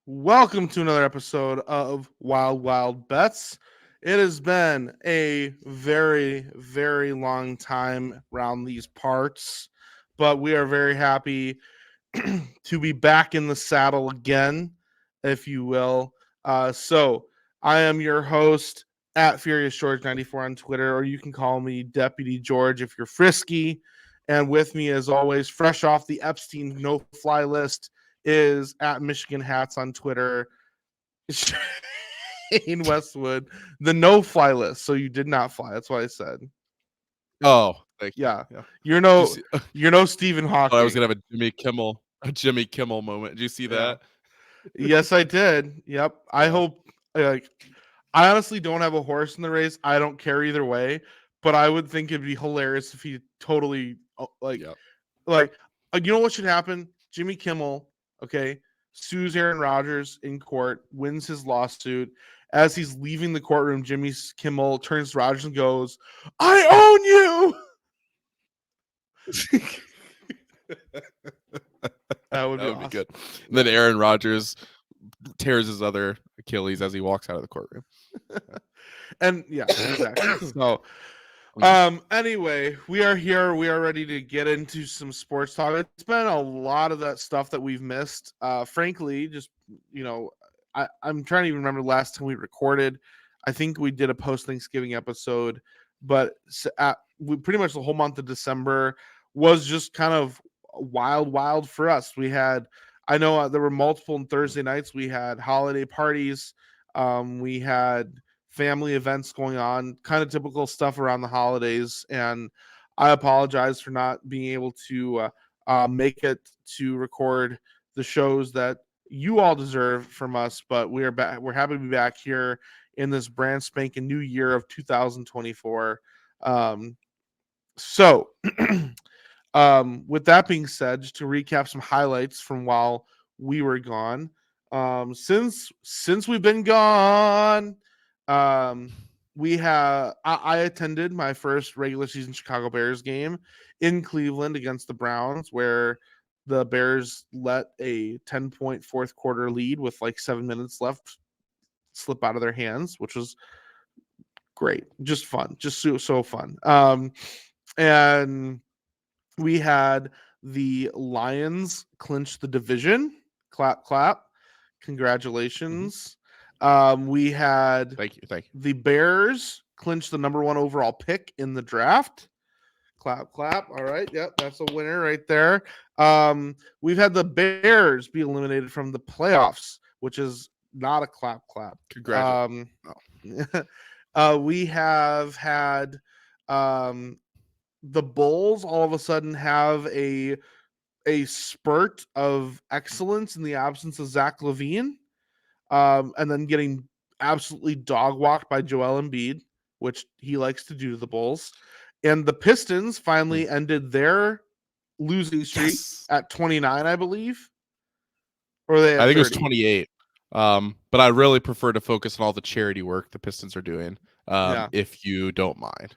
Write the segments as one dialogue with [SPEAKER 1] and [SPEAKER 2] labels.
[SPEAKER 1] Welcome to another episode of Wild Wild Bets. It has been a very, very long time around these parts, but we are very happy to be back in the saddle again, if you will. So I am your host at Furious George 94 on Twitter, or you can call me Deputy George if you're frisky. And with me, as always, fresh off the Epstein no-fly list, is at Michigan Hats on Twitter. Shane Westwood, the no-fly list. So you did not fly. That's what I said.
[SPEAKER 2] Oh, thank you.
[SPEAKER 1] Yeah,
[SPEAKER 2] Yeah.
[SPEAKER 1] you're no Stephen Hawking.
[SPEAKER 2] I was gonna have a Jimmy Kimmel moment. Did you see that?
[SPEAKER 1] Yes, I did. Yep. I hope. I honestly don't have a horse in the race. I don't care either way. But I would think it'd be hilarious if he totally you know what should happen? Jimmy Kimmel, okay, sues Aaron Rodgers in court, wins his lawsuit. As he's leaving the courtroom, Jimmy Kimmel turns to Rodgers and goes, "I own you." That would be awesome.
[SPEAKER 2] Good. And then Aaron Rodgers tears his other Achilles as he walks out of the courtroom.
[SPEAKER 1] And yeah, exactly. So anyway, we are here. We are ready to get into some sports talk. It's been a lot of that stuff that we've missed. Frankly, just I'm trying to even remember the last time we recorded. I think we did a post Thanksgiving episode, but we pretty much the whole month of December was just kind of wild for us. We had, I know there were multiple Thursday nights. We had holiday parties. We had family events going on, kind of typical stuff around the holidays. And I apologize for not being able to make it to record the shows that you all deserve from us, but we are back. We're happy to be back here in this brand spanking new year of 2024. So with that being said, just to recap some highlights from while we were gone, since we've been gone, I attended my first regular season Chicago Bears game in Cleveland against the Browns, where the Bears let a 10-point fourth quarter lead with like 7 minutes left slip out of their hands, which was great. Just fun. Just so fun. And we had the Lions clinch the division. Clap, clap. Congratulations. We had
[SPEAKER 2] thank you.
[SPEAKER 1] The Bears clinch the number 1 overall pick in the draft. Clap, clap. All right. Yep. That's a winner right there. We've had the Bears be eliminated from the playoffs, which is not a clap, clap.
[SPEAKER 2] Congratulations.
[SPEAKER 1] We have had the Bulls all of a sudden have a spurt of excellence in the absence of Zach LaVine, and then getting absolutely dog walked by Joel Embiid, which he likes to do to the Bulls. And the Pistons finally ended their losing streak at 29, I believe. Or I
[SPEAKER 2] think it was 28. But I really prefer to focus on all the charity work the Pistons are doing, if you don't mind.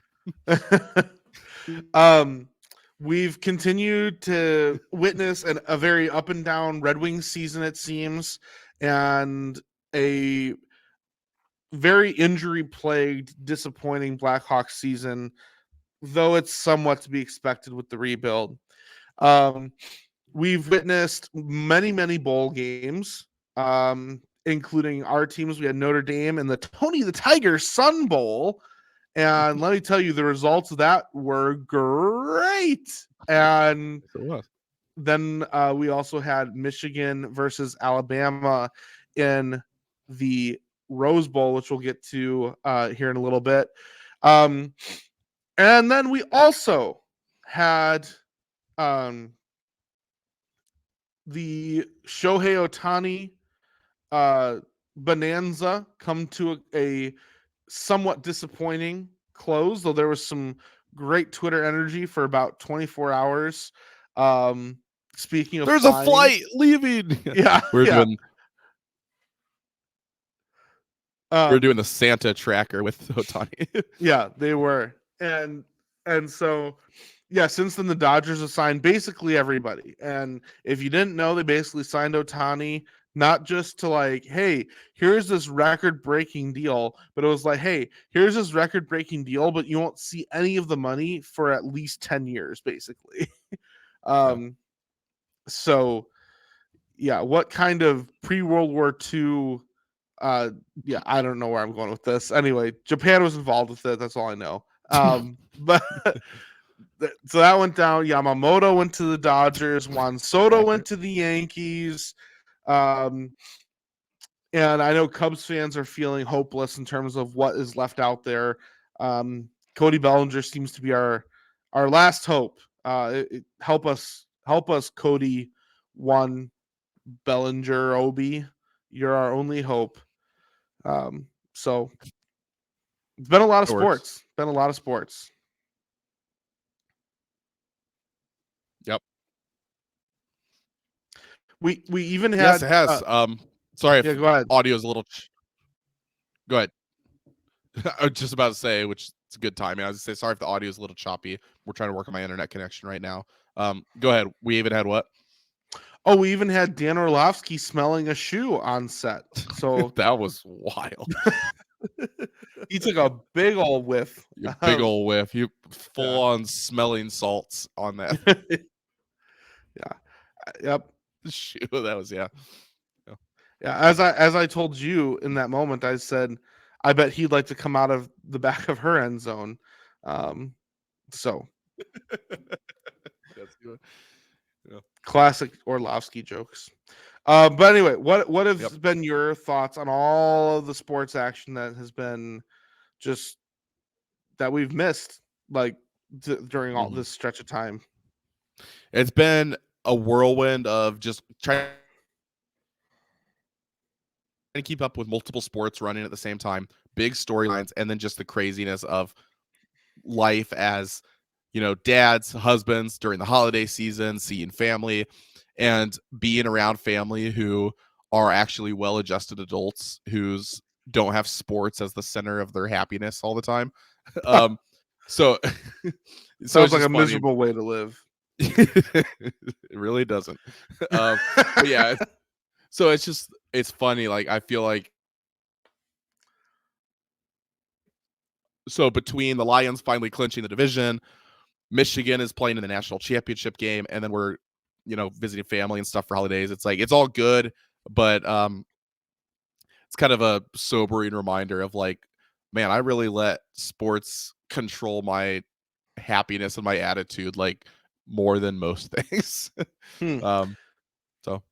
[SPEAKER 1] We've continued to witness a very up and down Red Wings season, it seems, and a very injury-plagued, disappointing Blackhawks season though it's somewhat to be expected with the rebuild. We've witnessed many bowl games, including our teams. We had Notre Dame and the Tony the Tiger Sun Bowl. And let me tell you, the results of that were great. And then we also had Michigan versus Alabama in the Rose Bowl, which we'll get to here in a little bit. And then we also had the Shohei Ohtani bonanza come to a somewhat disappointing close, though there was some great Twitter energy for about 24 hours. Speaking of,
[SPEAKER 2] there's
[SPEAKER 1] flying,
[SPEAKER 2] a flight leaving.
[SPEAKER 1] Yeah,
[SPEAKER 2] we're doing the Santa tracker with Ohtani.
[SPEAKER 1] Yeah, they were, and so yeah, since then the Dodgers have signed basically everybody, and if you didn't know, they basically signed Ohtani not just to like, hey, here's this record-breaking deal, but it was like, hey, here's this record-breaking deal, but you won't see any of the money for at least 10 years, basically. So, yeah, what kind of pre-World War II? Yeah, I don't know where I'm going with this. Anyway, Japan was involved with it. That's all I know. But so that went down. Yamamoto went to the Dodgers. Juan Soto went to the Yankees. And I know Cubs fans are feeling hopeless in terms of what is left out there. Cody Bellinger seems to be our last hope. Help us, Cody. One Bellinger, Obi, you're our only hope. So it's been a lot of sports.
[SPEAKER 2] Yep.
[SPEAKER 1] We even had.
[SPEAKER 2] Yes, it has. Sorry if
[SPEAKER 1] go ahead.
[SPEAKER 2] Audio is a little. Go ahead. I was just about to say, which is a good timing. I was going to say, sorry if the audio is a little choppy. We're trying to work on my internet connection right now. Go ahead. We even had what?
[SPEAKER 1] Oh, we even had Dan Orlovsky smelling a shoe on set. So
[SPEAKER 2] that was wild.
[SPEAKER 1] He took a big old whiff.
[SPEAKER 2] Big old whiff. You full on smelling salts on that.
[SPEAKER 1] Yep.
[SPEAKER 2] Shoe. That was
[SPEAKER 1] Yeah. As I told you in that moment, I said, I bet he'd like to come out of the back of her end zone. So
[SPEAKER 2] that's good. Yeah.
[SPEAKER 1] Classic Orlovsky jokes. But anyway, what have been your thoughts on all of the sports action that has been just that we've missed, like during all this stretch of time?
[SPEAKER 2] It's been a whirlwind of just trying to keep up with multiple sports running at the same time, big storylines, and then just the craziness of life as, dads, husbands during the holiday season, seeing family and being around family who are actually well-adjusted adults who's don't have sports as the center of their happiness all the time. So
[SPEAKER 1] sounds like a miserable way to live.
[SPEAKER 2] It really doesn't. But yeah, so it's funny. Like, I feel like, so between the Lions finally clinching the division, Michigan is playing in the national championship game, and then we're, visiting family and stuff for holidays. It's like, it's all good, but it's kind of a sobering reminder of like, man, I really let sports control my happiness and my attitude, like, more than most things. So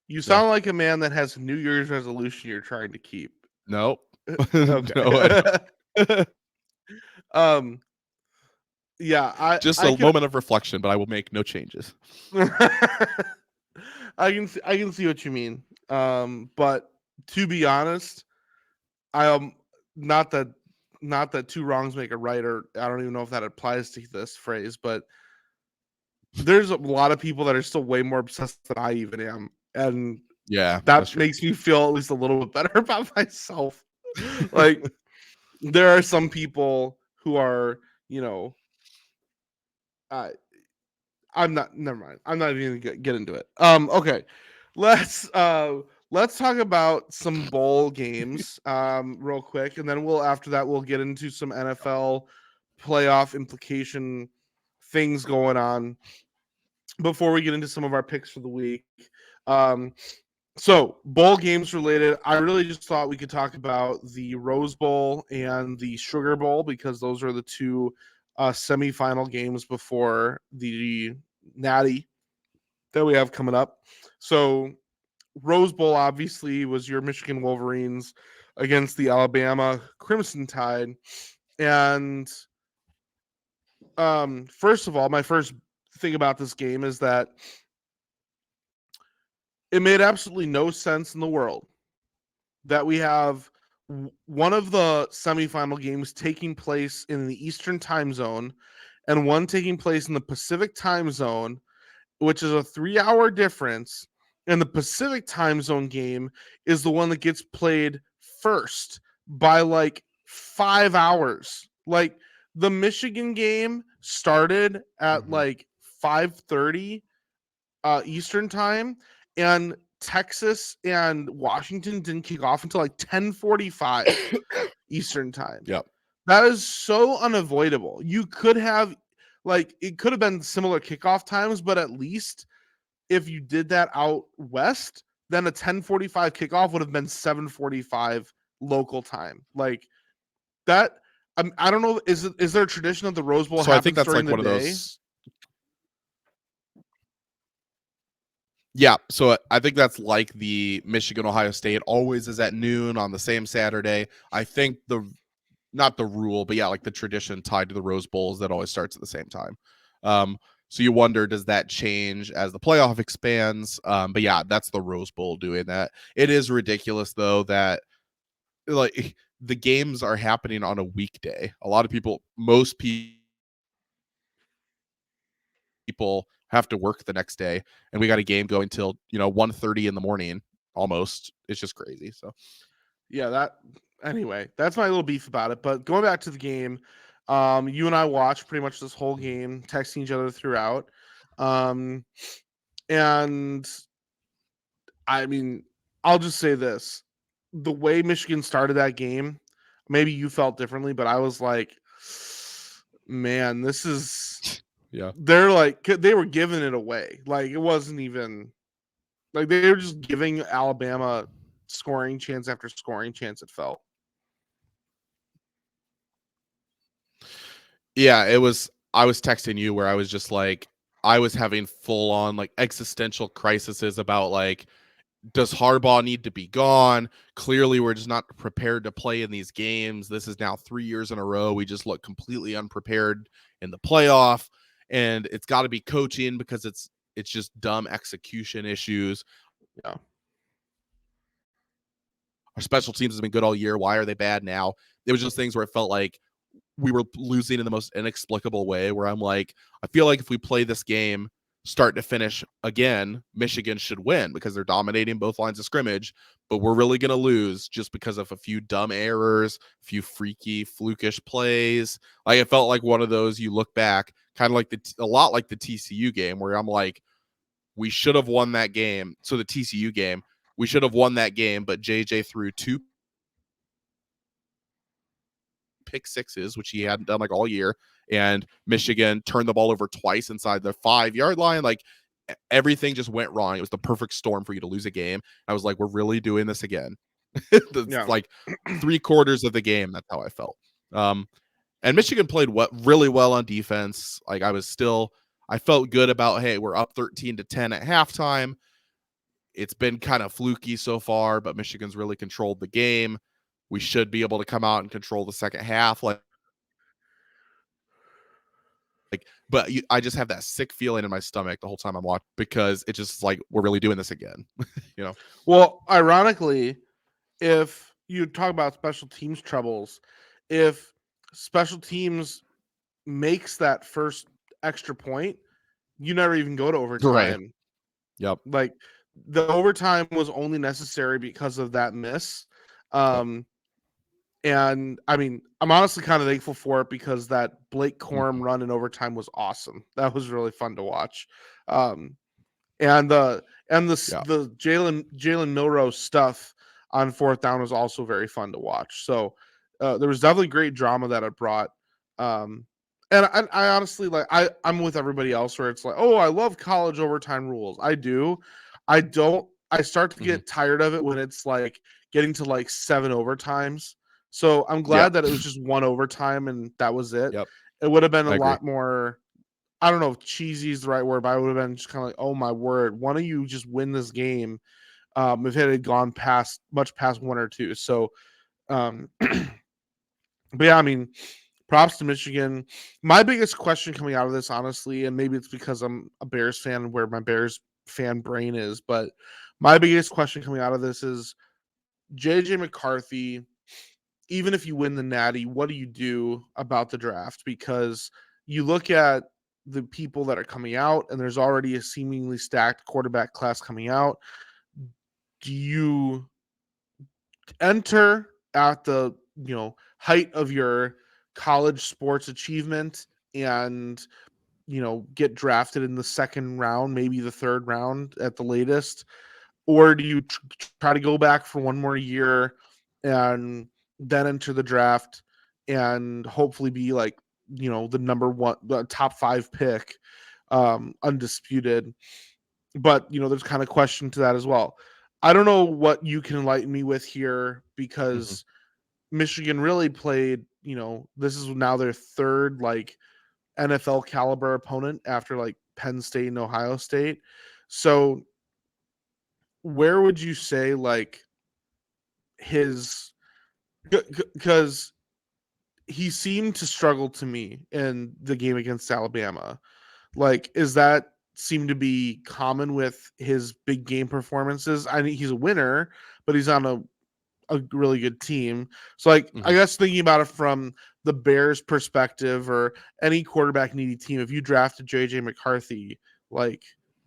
[SPEAKER 1] you sound like a man that has a New Year's resolution you're trying to keep.
[SPEAKER 2] Nope.
[SPEAKER 1] Okay. Yeah,
[SPEAKER 2] just a moment of reflection, but I will make no changes.
[SPEAKER 1] I can see what you mean. But to be honest, I not that two wrongs make a right, or I don't even know if that applies to this phrase, but there's a lot of people that are still way more obsessed than I even am, and that makes me feel at least a little bit better about myself. Like, there are some people who are, I'm not. Never mind. I'm not even gonna get into it. Okay, let's talk about some bowl games real quick, and then after that we'll get into some NFL playoff implication things going on before we get into some of our picks for the week. So, bowl games related, I really just thought we could talk about the Rose Bowl and the Sugar Bowl because those are the two semifinal games before the Natty that we have coming up. So, Rose Bowl obviously was your Michigan Wolverines against the Alabama Crimson Tide. And first of all, my first thing about this game is that it made absolutely no sense in the world that we have one of the semifinal games taking place in the Eastern time zone and one taking place in the Pacific time zone, which is a 3-hour difference. And the Pacific time zone game is the one that gets played first by like 5 hours. Like the Michigan game started at like 5:30 Eastern time, and Texas and Washington didn't kick off until like 10:45 Eastern time.
[SPEAKER 2] Yep.
[SPEAKER 1] That is so unavoidable. You could have it could have been similar kickoff times, but at least if you did that out west, then a 10:45 kickoff would have been 7:45 local time. Like that. I don't know. Is there a tradition of the Rose Bowl?
[SPEAKER 2] So I think
[SPEAKER 1] happens
[SPEAKER 2] that's like
[SPEAKER 1] during the
[SPEAKER 2] one of
[SPEAKER 1] day?
[SPEAKER 2] those. Yeah, so I think that's like the Michigan Ohio State always is at noon on the same Saturday. I think not the rule, but yeah, like the tradition tied to the Rose Bowl is that always starts at the same time. So you wonder, does that change as the playoff expands? But yeah, that's the Rose Bowl doing that. It is ridiculous though that like the games are happening on a weekday. A lot of people, most people have to work the next day, and we got a game going till 1:30 in the morning almost. It's just crazy. So
[SPEAKER 1] yeah, that's my little beef about it. But going back to the game, you and I watched pretty much this whole game, texting each other throughout. And I mean, I'll just say this. The way Michigan started that game, maybe you felt differently, but I was like, man, this is
[SPEAKER 2] yeah.
[SPEAKER 1] they were giving it away. Like it wasn't even like they were just giving Alabama scoring chance after scoring chance, it felt.
[SPEAKER 2] Yeah, I was texting you where I was just like, I was having full on like existential crises about like, does Harbaugh need to be gone? Clearly, we're just not prepared to play in these games. This is now 3 years in a row. We just look completely unprepared in the playoff, and it's got to be coaching because it's just dumb execution issues.
[SPEAKER 1] Yeah.
[SPEAKER 2] Our special teams has been good all year. Why are they bad now? It was just things where it felt like we were losing in the most inexplicable way, where I'm like, I feel like if we play this game start to finish again, Michigan should win because they're dominating both lines of scrimmage, but we're really going to lose just because of a few dumb errors, a few freaky, flukish plays. Like it felt like one of those you look back, kind of like a lot like the TCU game, where I'm like, we should have won that game. So the TCU game, we should have won that game, but JJ threw 2 pick sixes, which he hadn't done like all year, and Michigan turned the ball over twice inside the 5-yard line. Like everything just went wrong. It was the perfect storm for you to lose a game. I was like, we're really doing this again. Like 3/4 of the game, that's how I felt. And Michigan played really well on defense. Like I felt good about, hey, we're up 13-10 at halftime. It's been kind of fluky so far, but Michigan's really controlled the game. We should be able to come out and control the second half. But I just have that sick feeling in my stomach the whole time I'm watching because it's just like, we're really doing this again.
[SPEAKER 1] Well, ironically, if you talk about special teams troubles, if special teams makes that first extra point, you never even go to overtime.
[SPEAKER 2] Right. Yep.
[SPEAKER 1] Like the overtime was only necessary because of that miss. And I mean, I'm honestly kind of thankful for it because that Blake Corum run in overtime was awesome. That was really fun to watch. And the Jalen Milroe stuff on 4th down was also very fun to watch. So there was definitely great drama that it brought. And I honestly like I'm with everybody else where it's like, oh, I love college overtime rules. I do. I don't. I start to
[SPEAKER 2] Mhm.
[SPEAKER 1] get tired of it when it's like getting to like 7 overtimes. So I'm
[SPEAKER 2] Yeah.
[SPEAKER 1] glad that it was just one overtime and that was it.
[SPEAKER 2] Yep.
[SPEAKER 1] It would have been a
[SPEAKER 2] I agree.
[SPEAKER 1] lot more. I don't know if cheesy is the right word, but I would have been just kind of like, oh my word, one of you just win this game. If it had gone much past 1 or 2. So, but yeah, I mean, props to Michigan. My biggest question coming out of this, honestly, and maybe it's because I'm a Bears fan where my Bears fan brain is, but my biggest question coming out of this is JJ McCarthy, even if you win the Natty, what do you do about the draft? Because you look at the people that are coming out, and there's already a seemingly stacked quarterback class coming out. Do you enter at the height of your college sports achievement and get drafted in the second round, maybe the third round at the latest, or do you try to go back for one more year and then enter the draft and hopefully be like the number one, the top 5 pick, undisputed? But there's kind of question to that as well. I don't know what you can enlighten me with here,
[SPEAKER 2] Mhm.
[SPEAKER 1] because Michigan really played, this is now their third like NFL caliber opponent after like Penn State and Ohio State. So where would you say like his, because he seemed to struggle to me in the game against Alabama. Like, is that seem to be common with his big game performances? I mean, he's a winner, but he's on a really good team. So, like, I
[SPEAKER 2] Mhm.
[SPEAKER 1] guess thinking about it from the Bears' perspective, or any quarterback needy team, if you drafted JJ McCarthy, like,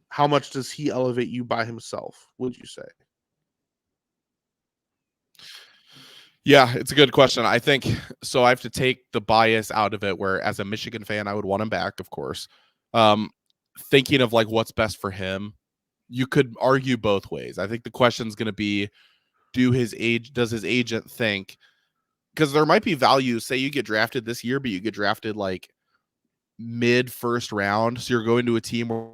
[SPEAKER 1] how much does he elevate you by himself, would you say?
[SPEAKER 2] Yeah, it's a good question. I think so. I have to take the bias out of it, where as a Michigan fan, I would want him back, of course. Um, Thinking of like what's best for him, you could argue both ways. I think the question is going to be, does his agent think, because there might be value, say you get drafted this year, but you get drafted like mid first round, so you're going to a team where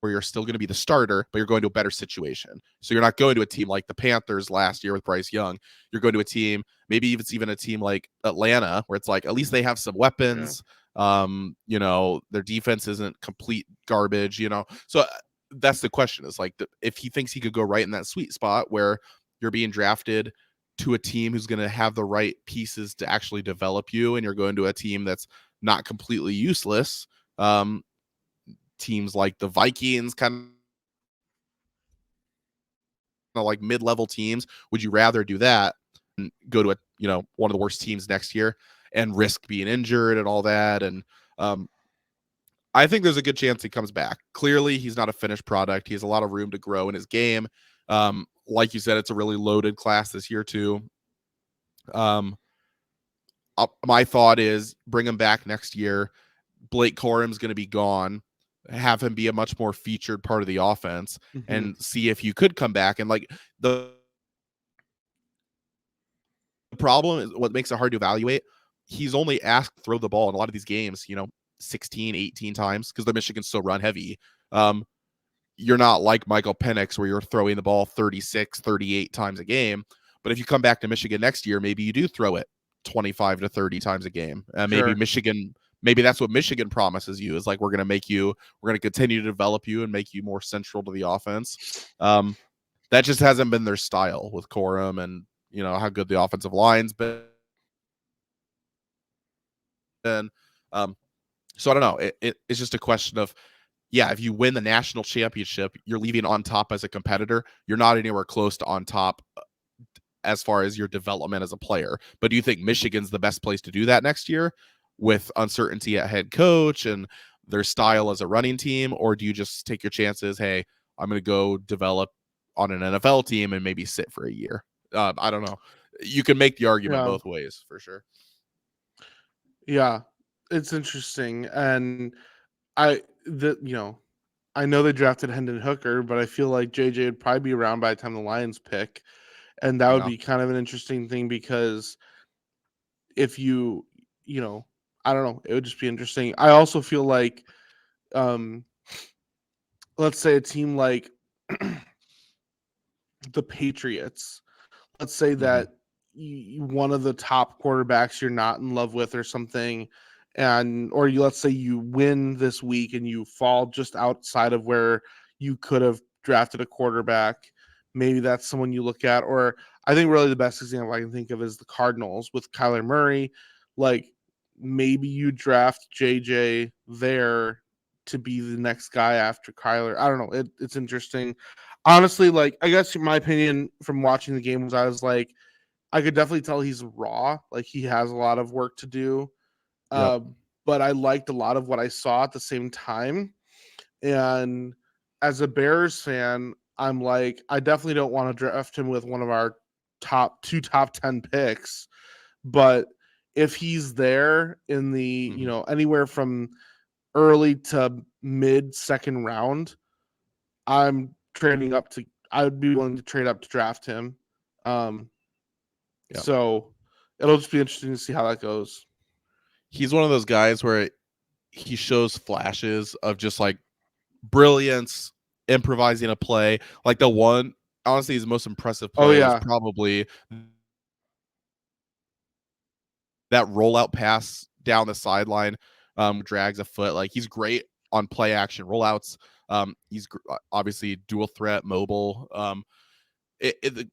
[SPEAKER 2] you're still going to be the starter, but you're going to a better situation. So you're not going to a team like the Panthers last year with Bryce Young. You're going to a team, maybe it's even a team like Atlanta, where it's like at least they have some
[SPEAKER 1] Yeah.
[SPEAKER 2] weapons. Their defense isn't complete garbage. So that's the question. Is like if he thinks he could go right in that sweet spot where you're being drafted to a team who's going to have the right pieces to actually develop you, and you're going to a team that's not completely useless. Teams like the Vikings, kind of like mid-level teams, would you rather do that and go to one of the worst teams next year and risk being injured and all that? And I think there's a good chance he comes back. Clearly he's not a finished product. He has a lot of room to grow in his game. Like you said, it's a really loaded class this year too. um my thought is bring him back next year. Blake Corum's going to be gone. Have him be a much more featured part of the offense,
[SPEAKER 1] Mm-hmm.
[SPEAKER 2] and see if you could come back. And like the problem is what makes it hard to evaluate. He's only asked to throw the ball in a lot of these games, 16, 18 times, because the Michigan's so run heavy. Um, you're not like Michael Penix where you're throwing the ball 36, 38 times a game. But if you come back to Michigan next year, maybe you do throw it 25 to 30 times a game.
[SPEAKER 1] Sure.
[SPEAKER 2] Maybe that's what Michigan promises you, is like, we're going to continue to develop you and make you more central to the offense. That just hasn't been their style with Corum, and how good the offensive line's been. Um, so I don't know. It's just a question of, yeah, if you win the national championship, you're leaving on top as a competitor. You're not anywhere close to on top as far as your development as a player. But do you think Michigan's the best place to do that next year with uncertainty at head coach and their style as a running team? Or do you just take your chances? Hey, I'm going to go develop on an NFL team and maybe sit for a year. I don't know. You can make the argument
[SPEAKER 1] Yeah.
[SPEAKER 2] both ways for sure.
[SPEAKER 1] Yeah. It's interesting. And I the I know they drafted Hendon Hooker, but I feel like JJ would probably be around by the time the Lions pick. And that would
[SPEAKER 2] Yeah.
[SPEAKER 1] be kind of an interesting thing, because if you know, I don't know, it would just be interesting. I also feel like let's say a team like the Patriots, let's say
[SPEAKER 2] Mhm.
[SPEAKER 1] that one of the top quarterbacks you're not in love with or something, and or you, let's say you win this week and you fall just outside of where you could have drafted a quarterback. Maybe that's someone you look at. Or I think really the best example I can think of is the Cardinals with Kyler Murray. Like maybe you draft JJ there to be the next guy after Kyler. I don't know. It's interesting. Honestly, like I guess my opinion from watching the game was I was like, I could definitely tell he's raw. Like he has a lot of work to do.
[SPEAKER 2] Yep.
[SPEAKER 1] Uh, but I liked a lot of what I saw at the same time. And as a Bears fan, I'm like, I definitely don't want to draft him with one of our top 10 picks. But if he's there in the,
[SPEAKER 2] Mhm.
[SPEAKER 1] anywhere from early to mid second round, I'm trading up to I would be willing to trade up to draft him. Um,
[SPEAKER 2] Yep.
[SPEAKER 1] so it'll just be interesting to see how that goes.
[SPEAKER 2] He's one of those guys where he shows flashes of just like brilliance, improvising a play. Like the one, honestly, his most impressive
[SPEAKER 1] Oh
[SPEAKER 2] play was
[SPEAKER 1] yeah.
[SPEAKER 2] probably that rollout pass down the sideline, drags a foot. Like he's great on play action rollouts. He's obviously dual threat, mobile. It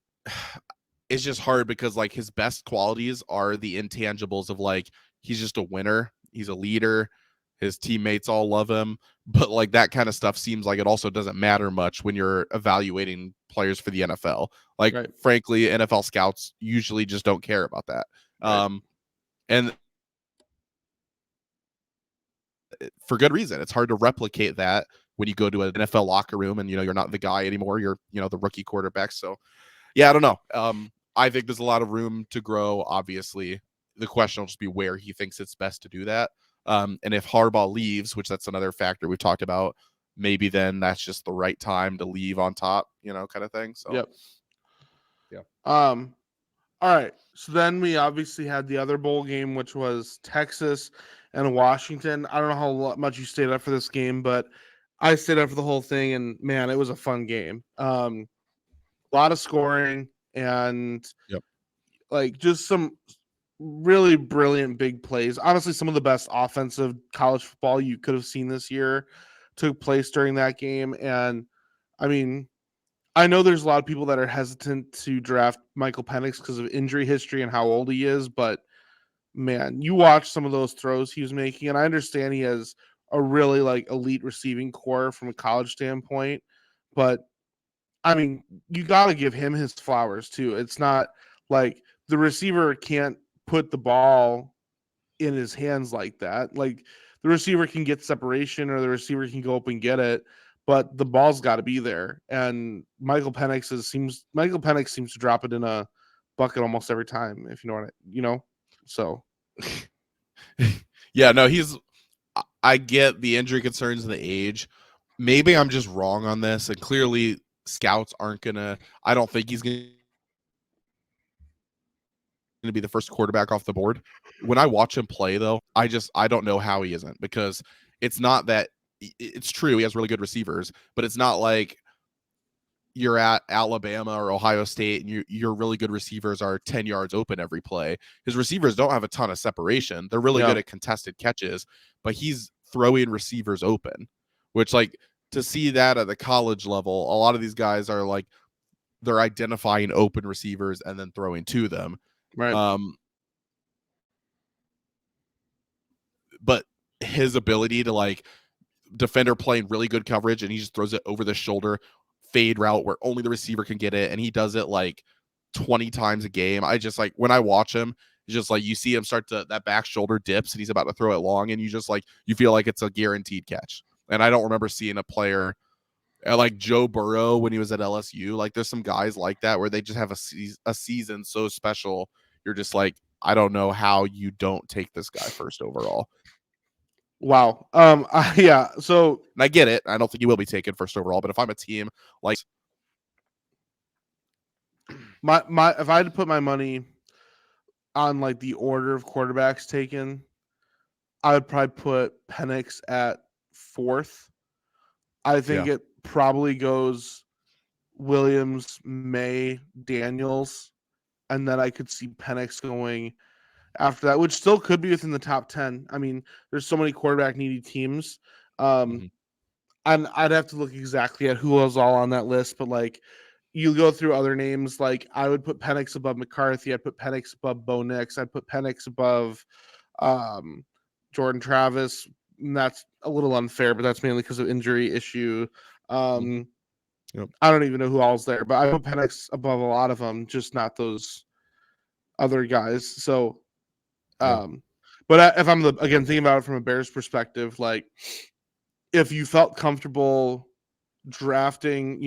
[SPEAKER 2] it's just hard because like his best qualities are the intangibles of like he's just a winner, he's a leader, his teammates all love him, but like that kind of stuff seems like it also doesn't matter much when you're evaluating players for the NFL. Like
[SPEAKER 1] Right.
[SPEAKER 2] frankly, NFL scouts usually just don't care about that.
[SPEAKER 1] Right.
[SPEAKER 2] And for good reason. It's hard to replicate that when you go to an NFL locker room and you're not the guy anymore. You're the rookie quarterback. So yeah, I don't know. I think there's a lot of room to grow. Obviously, the question will just be where he thinks it's best to do that. And if Harbaugh leaves, which that's another factor we've talked about, maybe then that's just the right time to leave on top, kind of thing. So
[SPEAKER 1] Yep.
[SPEAKER 2] yeah.
[SPEAKER 1] All right. So then we obviously had the other bowl game, which was Texas and Washington. I don't know how much you stayed up for this game, but I stayed up for the whole thing, and man, it was a fun game. A lot of scoring and
[SPEAKER 2] Yep.
[SPEAKER 1] like just some really brilliant big plays. Honestly, some of the best offensive college football you could have seen this year took place during that game. And I mean, I know there's a lot of people that are hesitant to draft Michael Penix because of injury history and how old he is, but man, you watch some of those throws he was making, and I understand he has a really like elite receiving core from a college standpoint, but I mean, you got to give him his flowers too. It's not like the receiver can't put the ball in his hands like that. Like the receiver can get separation or the receiver can go up and get it, but the ball's got to be there. And Michael Penix seems to drop it in a bucket almost every time, if you know what So
[SPEAKER 2] Yeah, no, I get the injury concerns and the age. Maybe I'm just wrong on this, and clearly scouts aren't gonna. I don't think he's gonna be the first quarterback off the board. When I watch him play, though, I don't know how he isn't, because it's not that it's true he has really good receivers, but it's not like you're at Alabama or Ohio State and your really good receivers are 10 yards open every play. His receivers don't have a ton of separation. They're really
[SPEAKER 1] yeah,
[SPEAKER 2] good at contested catches, but he's throwing receivers open, which like to see that at the college level, a lot of these guys are like they're identifying open receivers and then throwing to them.
[SPEAKER 1] right,
[SPEAKER 2] Um, but his ability to like defender playing really good coverage and he just throws it over the shoulder fade route where only the receiver can get it, and he does it like 20 times a game. I just like when I watch him, it's just like you see him start to that back shoulder dips and he's about to throw it long, and you just like you feel like it's a guaranteed catch. And I don't remember seeing a player like Joe Burrow when he was at LSU. Like there's some guys like that where they just have a season so special. You're just like, I don't know how you don't take this guy first overall.
[SPEAKER 1] wow. Yeah. So
[SPEAKER 2] And I get it. I don't think he will be taken first overall, but if I'm a team like
[SPEAKER 1] my if I had to put my money, on like the order of quarterbacks taken, I would probably put Penix at 4th. I think
[SPEAKER 2] Yeah.
[SPEAKER 1] it probably goes Williams, May, Daniels, and then I could see Penix going after that, which still could be within the top 10. I mean, there's so many quarterback needy teams.
[SPEAKER 2] Mhm.
[SPEAKER 1] And I'd have to look exactly at who was all on that list, but like you go through other names, like I would put Penix above McCarthy, I'd put Penix above Bo Nix, I'd put Penix above um, Jordan Travis. And that's a little unfair, but that's mainly because of injury issue.
[SPEAKER 2] Mhm. Yep.
[SPEAKER 1] I don't even know who all's there, but I put Penix above a lot of them, just not those other guys. So,
[SPEAKER 2] Yeah.
[SPEAKER 1] but if I'm again thinking about it from a Bears perspective, like if you felt comfortable drafting,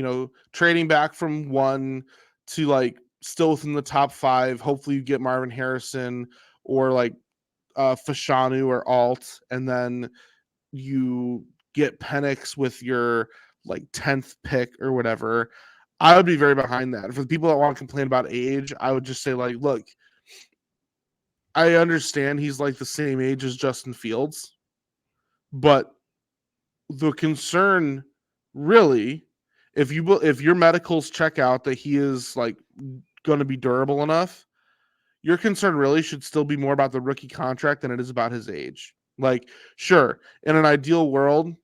[SPEAKER 1] trading back from 1 to like still within the top 5, hopefully you get Marvin Harrison or like Fashanu or Alt, and then you get Penix with your like 10th pick or whatever. I would be very behind that. For the people that want to complain about age, I would just say like, look, I understand he's like the same age as Justin Fields, but the concern really, if your medicals check out that he is like going to be durable enough, your concern really should still be more about the rookie contract than it is about his age. Like, sure, in an ideal world,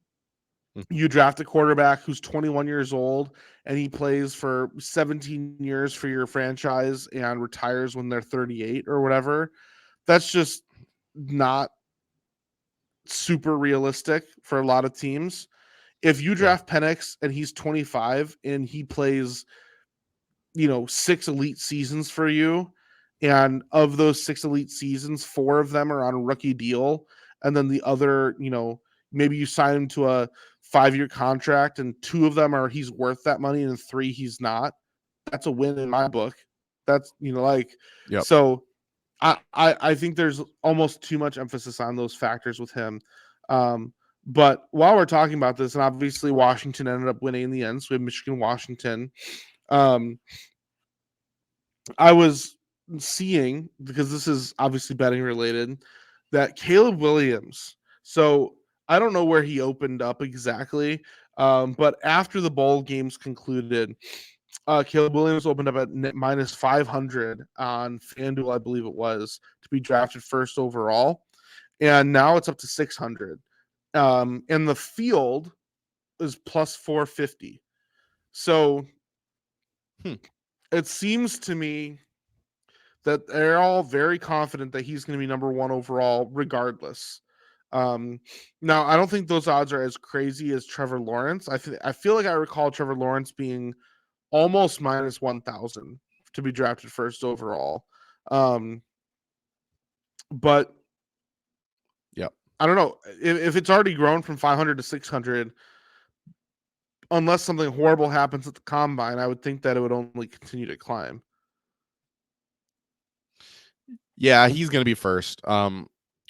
[SPEAKER 2] Mhm.
[SPEAKER 1] you draft a quarterback who's 21 years old and he plays for 17 years for your franchise and retires when they're 38 or whatever. That's just not super realistic for a lot of teams. If you
[SPEAKER 2] Yeah.
[SPEAKER 1] draft Penix and he's 25 and he plays, 6 elite seasons for you, and of those 6 elite seasons, 4 of them are on a rookie deal, and then the other, maybe you sign him to a 5-year contract and 2 of them are he's worth that money and 3 he's not. That's a win in my book. That's, like,
[SPEAKER 2] Yep.
[SPEAKER 1] so I think there's almost too much emphasis on those factors with him. But while we're talking about this, and obviously Washington ended up winning in the end, so we have Michigan, Washington. Um, I was seeing, because this is obviously betting related, that Caleb Williams. So I don't know where he opened up exactly, but after the bowl games concluded, Caleb Williams opened up at minus 500 on FanDuel, I believe it was, to be drafted first overall. And now it's up to 600. And the field is plus 450. So
[SPEAKER 2] Hmm.
[SPEAKER 1] it seems to me that they're all very confident that he's going to be number 1 overall, regardless. Now, I don't think those odds are as crazy as Trevor Lawrence. I feel like I recall Trevor Lawrence being almost minus 1,000 to be drafted first overall. But
[SPEAKER 2] Yep.
[SPEAKER 1] I don't know if it's already grown from 500 to 600. Unless something horrible happens at the combine, I would think that it would only continue to climb.
[SPEAKER 2] Yeah, he's going to be first.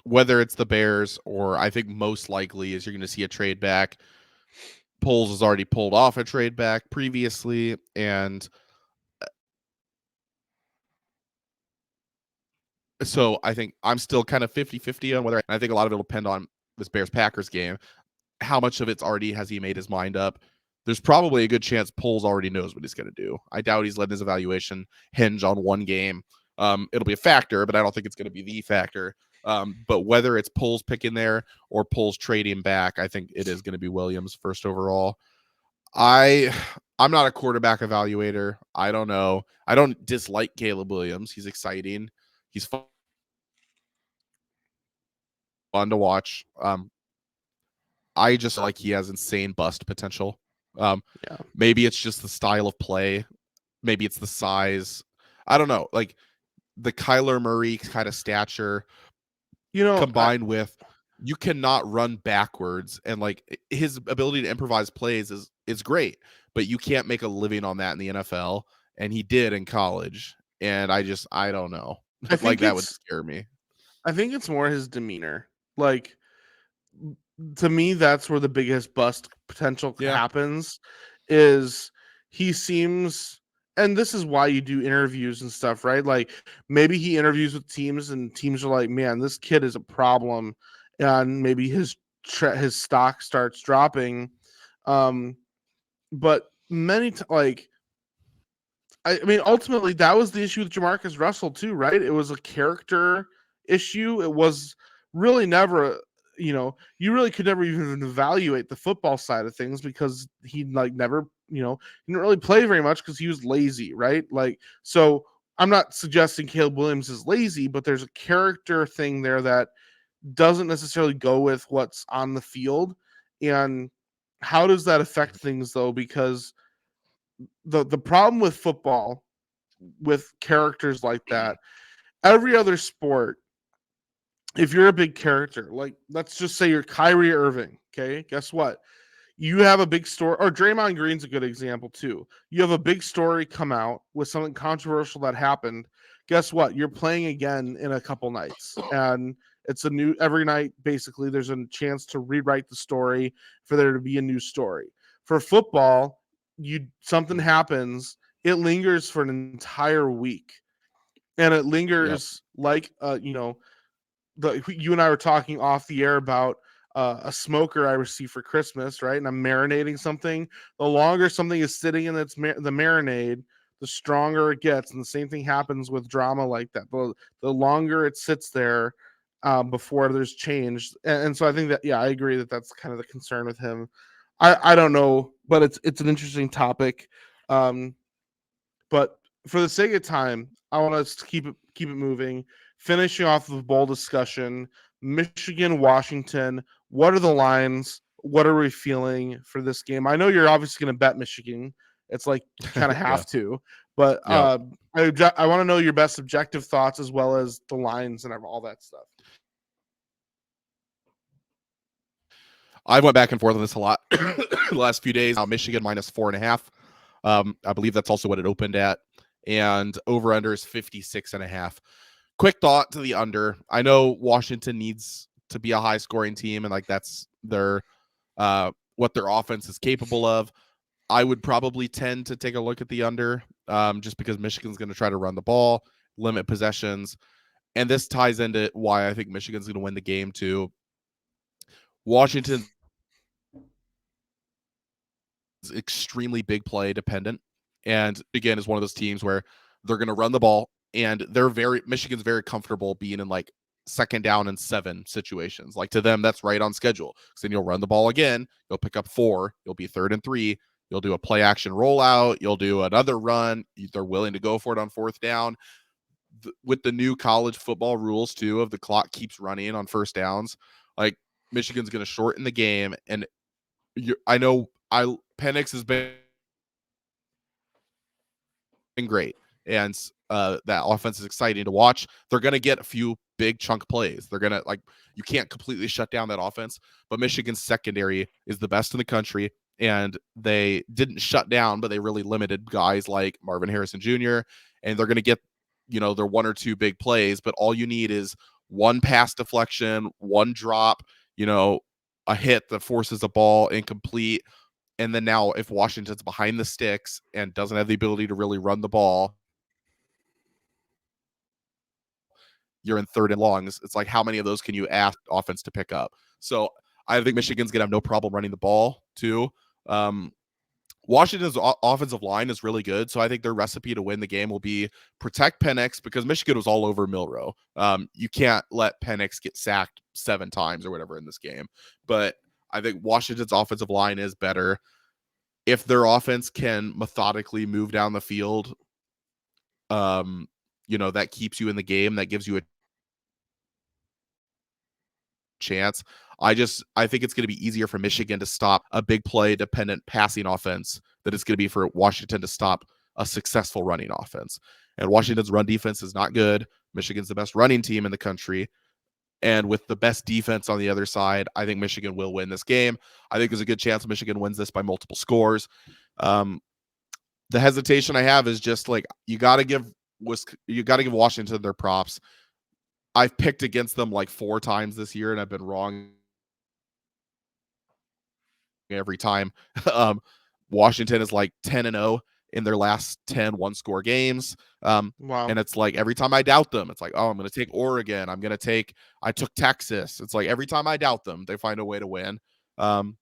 [SPEAKER 2] Whether it's the Bears or I think most likely is you're going to see a trade back. Poles has already pulled off a trade back previously, and so I think I'm still kind of 50-50 on whether, and I think a lot of it will depend on this Bears-Packers game. How much of it's already has he made his mind up? There's probably a good chance Poles already knows what he's going to do. I doubt he's letting his evaluation hinge on one game. It'll be a factor, but I don't think it's going to be the factor. But whether it's Poles picking there or Poles trading back, I think it is going to be Williams first overall. I'm not a quarterback evaluator. I don't know. I don't dislike Caleb Williams. He's exciting. He's fun to watch. I just like he has insane bust potential.
[SPEAKER 1] Yeah.
[SPEAKER 2] Maybe it's just the style of play. Maybe it's the size. I don't know. Like the Kyler Murray kind of stature combined with you cannot run backwards, and like his ability to improvise plays is great, but you can't make a living on that in the NFL, and he did in college. And I don't know.
[SPEAKER 1] I think
[SPEAKER 2] Like that would scare me.
[SPEAKER 1] I think it's more his demeanor. Like, to me, that's where the biggest bust potential
[SPEAKER 2] Yeah.
[SPEAKER 1] happens. Is he seems, and this is why you do interviews and stuff, right? Like maybe he interviews with teams and teams are like, man, this kid is a problem, and maybe his stock starts dropping. But I mean, ultimately, that was the issue with Jamarcus Russell too, right? It was a character issue. It was really never, you really could never even evaluate the football side of things because he never, didn't really play very much because he was lazy, right? Like, so I'm not suggesting Caleb Williams is lazy, but there's a character thing there that doesn't necessarily go with what's on the field. And how does that affect things though? Because the problem with football with characters like that, every other sport, if you're a big character, like let's just say you're Kyrie Irving, okay, guess what? You have a big story, or Draymond Green's a good example too. You have a big story come out with something controversial that happened. Guess what? You're playing again in a couple nights, and it's a new every night. Basically, there's a chance to rewrite the story for there to be a new story. For football, something happens, it lingers for an entire week, and it lingers like you and I were talking off the air about a smoker I received for Christmas, right? And I'm marinating something. The longer something is sitting in the marinade, the stronger it gets. And the same thing happens with drama like that. The longer it sits there before there's change. And so I think that, yeah, I agree that that's kind of the concern with him. I don't know, but it's an interesting topic. But for the sake of time, I want us to keep it moving. Finishing off the bowl discussion, Michigan, Washington. What are the lines? What are we feeling for this game? I know you're obviously going to bet Michigan. It's like you kind of have to, but I want to know your best objective thoughts as well as the lines and all that stuff.
[SPEAKER 2] I went back and forth on this a lot the last few days. Now Michigan minus 4.5. I believe that's also what it opened at, and over under is 56.5. Quick thought to the under. I know Washington needs to be a high scoring team, and like that's their what their offense is capable of. I would probably tend to take a look at the under, just because Michigan's going to try to run the ball, limit possessions, and this ties into why I think Michigan's going to win the game too. Washington is extremely big play dependent, and again is one of those teams where they're going to run the ball, and Michigan's very comfortable being in like 2nd down and 7 situations. Like to them, that's right on schedule. So then you'll run the ball again, you'll pick up 4, you'll be 3rd and 3, you'll do a play action rollout, you'll do another run. They're willing to go for it on 4th down. With the new college football rules too, of the clock keeps running on 1st downs, like Michigan's going to shorten the game. And I know Penix has been great, and that offense is exciting to watch. They're going to get a few big chunk plays. They're going to you can't completely shut down that offense, but Michigan's secondary is the best in the country, and they didn't shut down, but they really limited guys like Marvin Harrison Jr., and they're going to get their 1 or 2 big plays, but all you need is one pass deflection, one drop, a hit that forces a ball incomplete. And then now if Washington's behind the sticks and doesn't have the ability to really run the ball, you're in 3rd and longs. It's like, how many of those can you ask offense to pick up? So I think Michigan's going to have no problem running the ball too. Washington's offensive line is really good. So I think their recipe to win the game will be protect Penix, because Michigan was all over Milroe. You can't let Penix get sacked 7 times or whatever in this game. But I think Washington's offensive line is better. If their offense can methodically move down the field, that keeps you in the game, that gives you a chance. I think it's going to be easier for Michigan to stop a big play dependent passing offense than it's going to be for Washington to stop a successful running offense. And Washington's run defense is not good. Michigan's the best running team in the country. And with the best defense on the other side, I think Michigan will win this game. I think there's a good chance Michigan wins this by multiple scores. The hesitation I have is just like, you got to give Washington their props. I've picked against them like 4 times this year, and I've been wrong every time. Washington is like 10-0 in their last 10 one-score games.
[SPEAKER 1] Wow.
[SPEAKER 2] And it's like every time I doubt them, it's like, oh, I'm going to take Oregon. I took Texas. It's like every time I doubt them, they find a way to win. And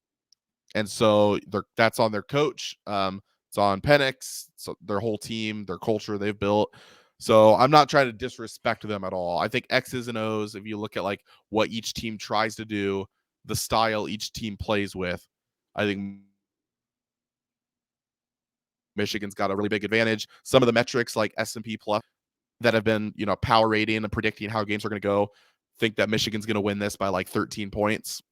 [SPEAKER 2] so that's on their coach. It's on Penix, so their whole team, their culture they've built. So I'm not trying to disrespect them at all. I think X's and O's, if you look at like what each team tries to do, the style each team plays with, I think Michigan's got a really big advantage. Some of the metrics like S&P Plus that have been, power rating and predicting how games are going to go, think that Michigan's going to win this by like 13 points,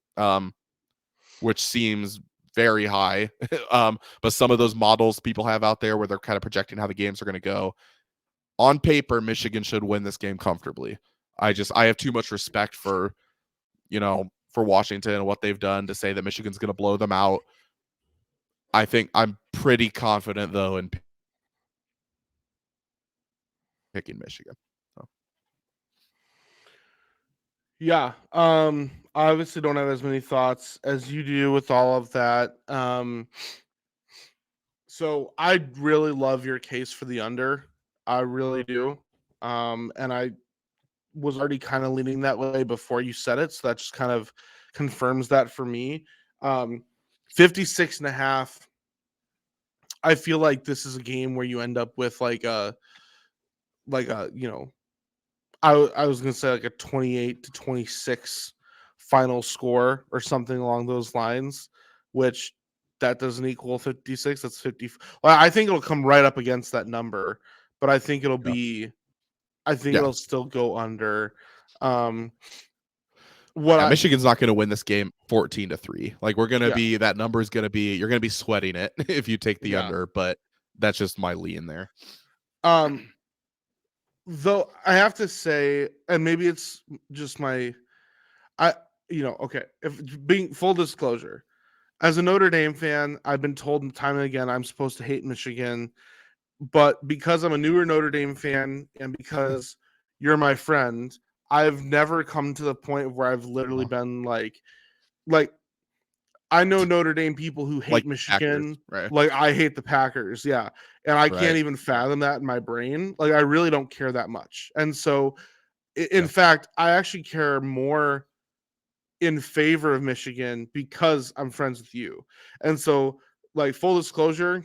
[SPEAKER 2] which seems very high. But some of those models people have out there where they're kind of projecting how the games are going to go. On paper, Michigan should win this game comfortably. I have too much respect for Washington and what they've done to say that Michigan's going to blow them out. I think I'm pretty confident though in picking Michigan. So.
[SPEAKER 1] Yeah. I obviously don't have as many thoughts as you do with all of that. So I really love your case for the under. I really do. And I was already kind of leaning that way before you said it. So that just kind of confirms that for me. 56.5. I feel like this is a game where you end up with I was going to say like a 28-26 final score or something along those lines, which that doesn't equal 56. That's 50. Well, I think it'll come right up against that number, but I think it'll it'll still go under.
[SPEAKER 2] Michigan's not going to win this game 14-3. Like we're going to be, that number is going to be, you're going to be sweating it if you take the under, but that's just my lean there.
[SPEAKER 1] Though I have to say, and maybe it's just if being full disclosure, as a Notre Dame fan, I've been told time and again I'm supposed to hate Michigan, but because I'm a newer Notre Dame fan and because you're my friend, I've never come to the point where I've literally been like I know Notre Dame people who hate like Michigan.
[SPEAKER 2] Packers, right?
[SPEAKER 1] Like I hate the Packers. Yeah. And I can't even fathom that in my brain. Like I really don't care that much. And so in fact, I actually care more in favor of Michigan because I'm friends with you. And so like full disclosure,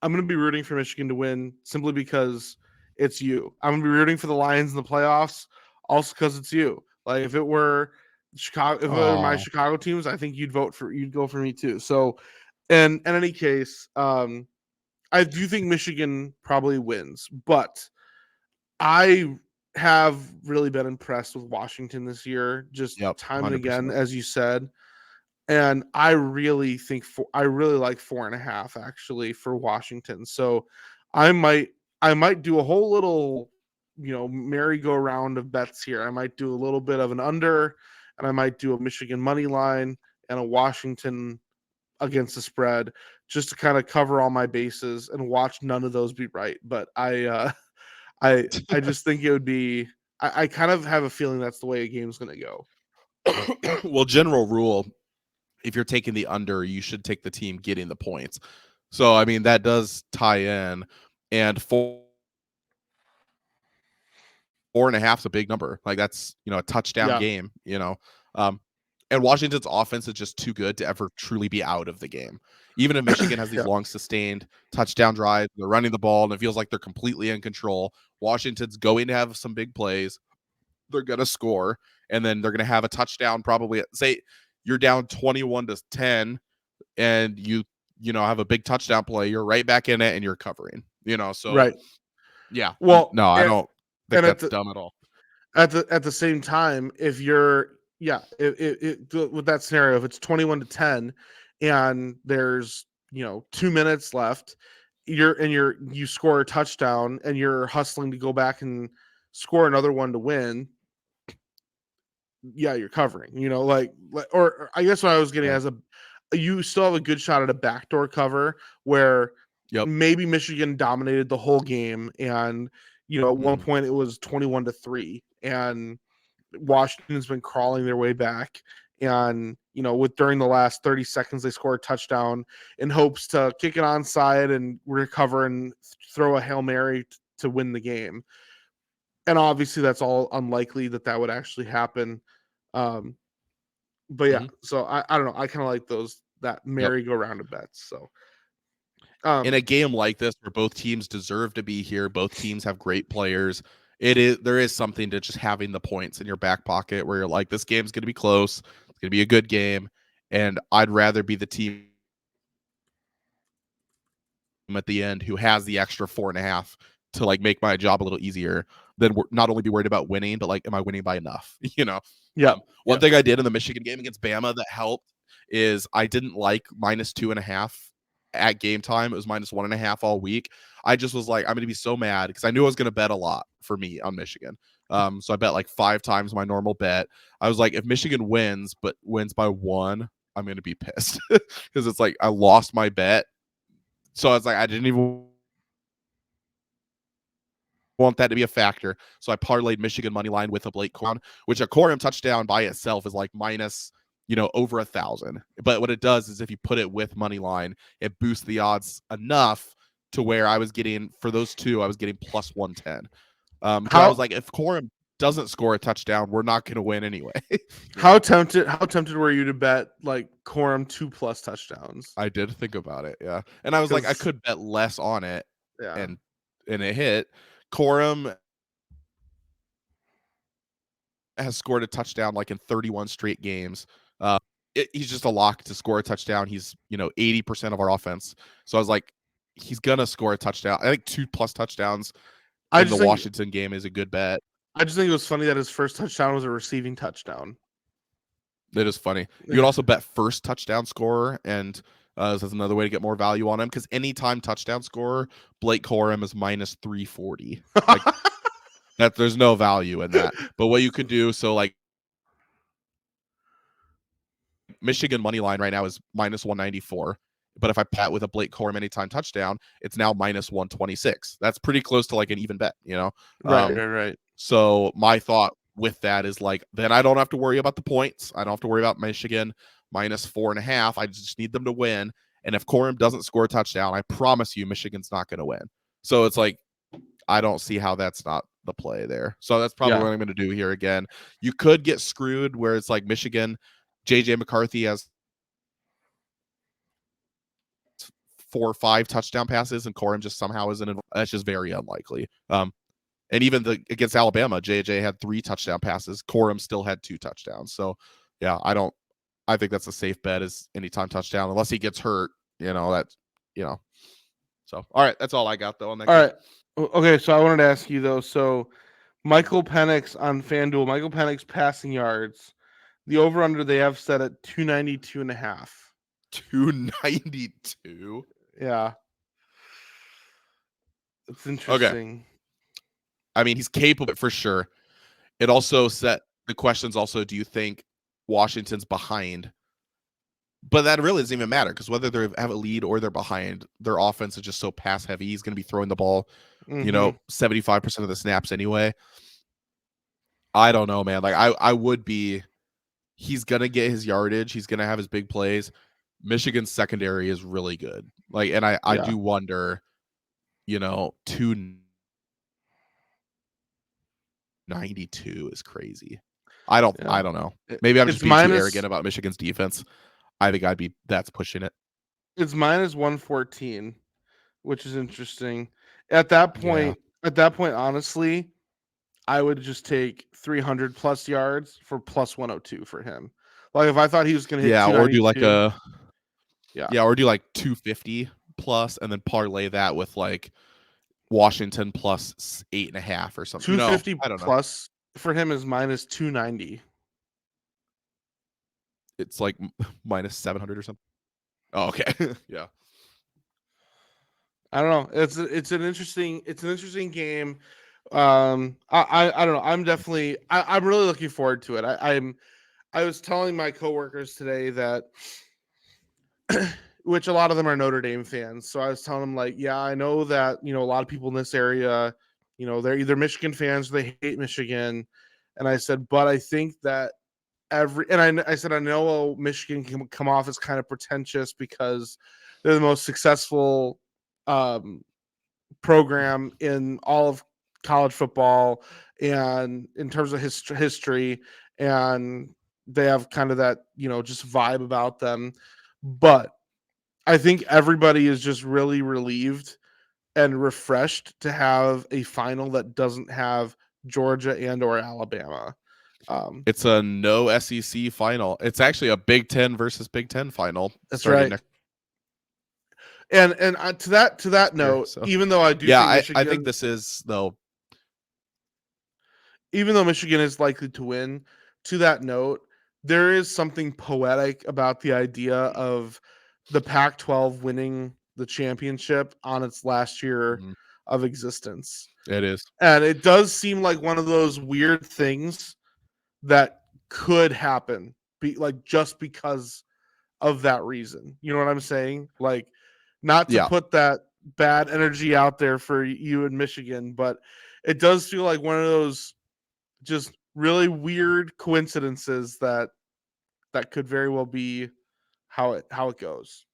[SPEAKER 1] I'm going to be rooting for Michigan to win simply because it's you. I'm going to be rooting for the Lions in the playoffs also because it's you. Like if it were Chicago, if it were my Chicago teams, I think you'd go for me too. So, and in any case, I do think Michigan probably wins, but I have really been impressed with Washington this year, just time and again, as you said. And I really think I really like 4.5 actually for Washington. So I might do a whole little, merry-go-round of bets here. I might do a little bit of an under, and I might do a Michigan money line and a Washington against the spread just to kind of cover all my bases and watch none of those be right. But I just think it would be, I kind of have a feeling that's the way a game's going to go.
[SPEAKER 2] Well, general rule, if you're taking the under, you should take the team getting the points. So, I mean, that does tie in. And 4.5 is a big number. Like that's, a touchdown game, and Washington's offense is just too good to ever truly be out of the game. Even if Michigan has these long sustained touchdown drives, they're running the ball and it feels like they're completely in control. Washington's going to have some big plays. They're going to score, and then they're going to have a touchdown probably. Say you're down 21-10 and you have a big touchdown play, you're right back in it and you're covering, so
[SPEAKER 1] right.
[SPEAKER 2] Yeah.
[SPEAKER 1] Well,
[SPEAKER 2] no, I don't think that's dumb at all.
[SPEAKER 1] At the same time, if you're with that scenario, if it's 21-10 and there's 2 minutes left, you score a touchdown and you're hustling to go back and score another one to win. Yeah, you're covering. Or I guess what I was getting as you still have a good shot at a backdoor cover where maybe Michigan dominated the whole game and at one point it was 21-3 and Washington's been crawling their way back and with during the last 30 seconds they score a touchdown in hopes to kick it onside and recover and throw a Hail Mary to win the game. And obviously that's all unlikely that would actually happen. But yeah, so I don't know. I kind of like that merry-go-round of bets. So
[SPEAKER 2] in a game like this where both teams deserve to be here, both teams have great players, there is something to just having the points in your back pocket where you're like, this game's going to be close. It's going to be a good game. And I'd rather be the team at the end who has the extra 4.5 to like make my job a little easier than not only be worried about winning, but like, am I winning by enough?
[SPEAKER 1] Yeah.
[SPEAKER 2] One thing I did in the Michigan game against Bama that helped is I didn't like -2.5 at game time. It was -1.5 all week. I just was like, I'm going to be so mad because I knew I was going to bet a lot for me on Michigan. So I bet like 5 times my normal bet. I was like, if Michigan wins, but wins by 1, I'm going to be pissed because it's like I lost my bet. So I was like, I didn't even want that to be a factor. So I parlayed Michigan money line with a Blake Corum, which a Corum touchdown by itself is like minus, over 1,000. But what it does is if you put it with money line, it boosts the odds enough to where I was getting, for those two, I was getting plus 110. I was like, if Corum doesn't score a touchdown, we're not going to win anyway.
[SPEAKER 1] How tempted were you to bet like Corum 2+ touchdowns?
[SPEAKER 2] I did think about it, yeah. And I was like, I could bet less on it,
[SPEAKER 1] yeah,
[SPEAKER 2] and it hit. Corum has scored a touchdown like in 31 straight games. He's just a lock to score a touchdown. He's 80% of our offense. So I was like, he's gonna score a touchdown. I think 2+ touchdowns in the Washington game is a good bet.
[SPEAKER 1] I just think it was funny that his first touchdown was a receiving touchdown.
[SPEAKER 2] It is funny. You could also bet first touchdown scorer, and that's another way to get more value on him because anytime touchdown scorer, Blake Corum is -340. Like, that there's no value in that. But what you could do, so like Michigan money line right now is -194. But if I bet with a Blake Corum anytime touchdown, it's now -126. That's pretty close to like an even bet,
[SPEAKER 1] Right.
[SPEAKER 2] So my thought with that is like, then I don't have to worry about the points. I don't have to worry about Michigan -4.5. I just need them to win. And if Corum doesn't score a touchdown, I promise you Michigan's not going to win. So it's like, I don't see how that's not the play there. So that's probably what I'm going to do here again. You could get screwed where it's like Michigan, JJ McCarthy has 4 or 5 touchdown passes and Corum just somehow isn't. That's just very unlikely. And even against Alabama, JJ had 3 touchdown passes. Corum still had 2 touchdowns. So yeah, I think that's a safe bet is anytime touchdown, unless he gets hurt, So all right, that's all I got though on that.
[SPEAKER 1] All right. Okay, so I wanted to ask you though. So Michael Penix on FanDuel, Michael Penix passing yards, the over/under they have set at 292.5.
[SPEAKER 2] 292.
[SPEAKER 1] Yeah, it's interesting.
[SPEAKER 2] Okay. I mean, he's capable for sure. It also set the questions. Also, do you think Washington's behind? But that really doesn't even matter because whether they have a lead or they're behind, their offense is just so pass heavy. He's going to be throwing the ball, 75% of the snaps anyway. I don't know, man. Like I would be. He's going to get his yardage. He's going to have his big plays. Michigan's secondary is really good. Like, and I do wonder, 292 is crazy. I don't know. Maybe I'm just being too arrogant about Michigan's defense. I think that's pushing it.
[SPEAKER 1] It's -114, which is interesting. At that point, honestly, I would just take 300+ yards for +102 for him. Like if I thought he was going to hit,
[SPEAKER 2] or do like or do like 250 plus, and then parlay that with like Washington plus 8.5 or something.
[SPEAKER 1] 250 plus for him is -290.
[SPEAKER 2] It's like -700 or something. Oh, okay. Yeah.
[SPEAKER 1] I don't know. It's an interesting game. I don't know. I'm definitely I'm really looking forward to it. I was telling my coworkers today that which a lot of them are Notre Dame fans. So I was telling them like, yeah, I know that, a lot of people in this area, they're either Michigan fans or they hate Michigan. And I said, but I think that I said I know Michigan can come off as kind of pretentious because they're the most successful program in all of college football and in terms of history, and they have kind of that just vibe about them. But I think everybody is just really relieved and refreshed to have a final that doesn't have Georgia and or Alabama.
[SPEAKER 2] It's a no SEC final. It's actually a Big Ten versus Big Ten final.
[SPEAKER 1] That's right. And to that note,
[SPEAKER 2] so.
[SPEAKER 1] even though I do
[SPEAKER 2] Yeah,
[SPEAKER 1] think Michigan,
[SPEAKER 2] I think this is though.
[SPEAKER 1] Even though Michigan is likely to win, to that note, there is something poetic about the idea of the Pac-12 winning the championship on its last year of existence.
[SPEAKER 2] It is.
[SPEAKER 1] And it does seem like one of those weird things that could happen, just because of that reason. You know what I'm saying? Like, not to put that bad energy out there for you in Michigan, but it does feel like one of those just really weird coincidences that could very well be how it goes.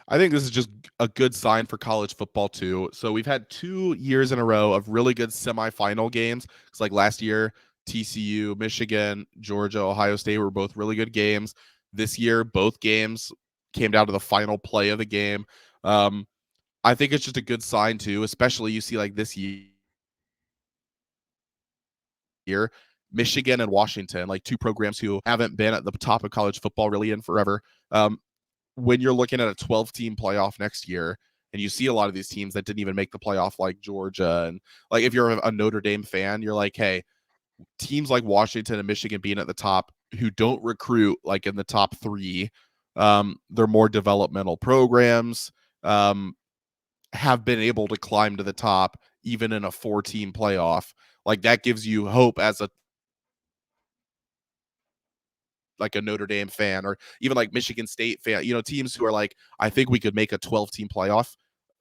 [SPEAKER 2] I think this is just a good sign for college football too. So we've had 2 years in a row of really good semifinal games. It's like last year, TCU, Michigan, Georgia, Ohio State were both really good games. This year, both games came down to the final play of the game. I think it's just a good sign too, especially you see like this year, Michigan and Washington, like 2 programs who haven't been at the top of college football really in forever. When you're looking at a 12-team playoff next year, and you see a lot of these teams that didn't even make the playoff, like Georgia, and like if you're a Notre Dame fan, you're like, hey, teams like Washington and Michigan being at the top who don't recruit like in the top 3, they're more developmental programs, have been able to climb to the top even in a 4-team playoff. Like that gives you hope as a Notre Dame fan, or even like Michigan State fan, teams who are like, I think we could make a 12-team playoff.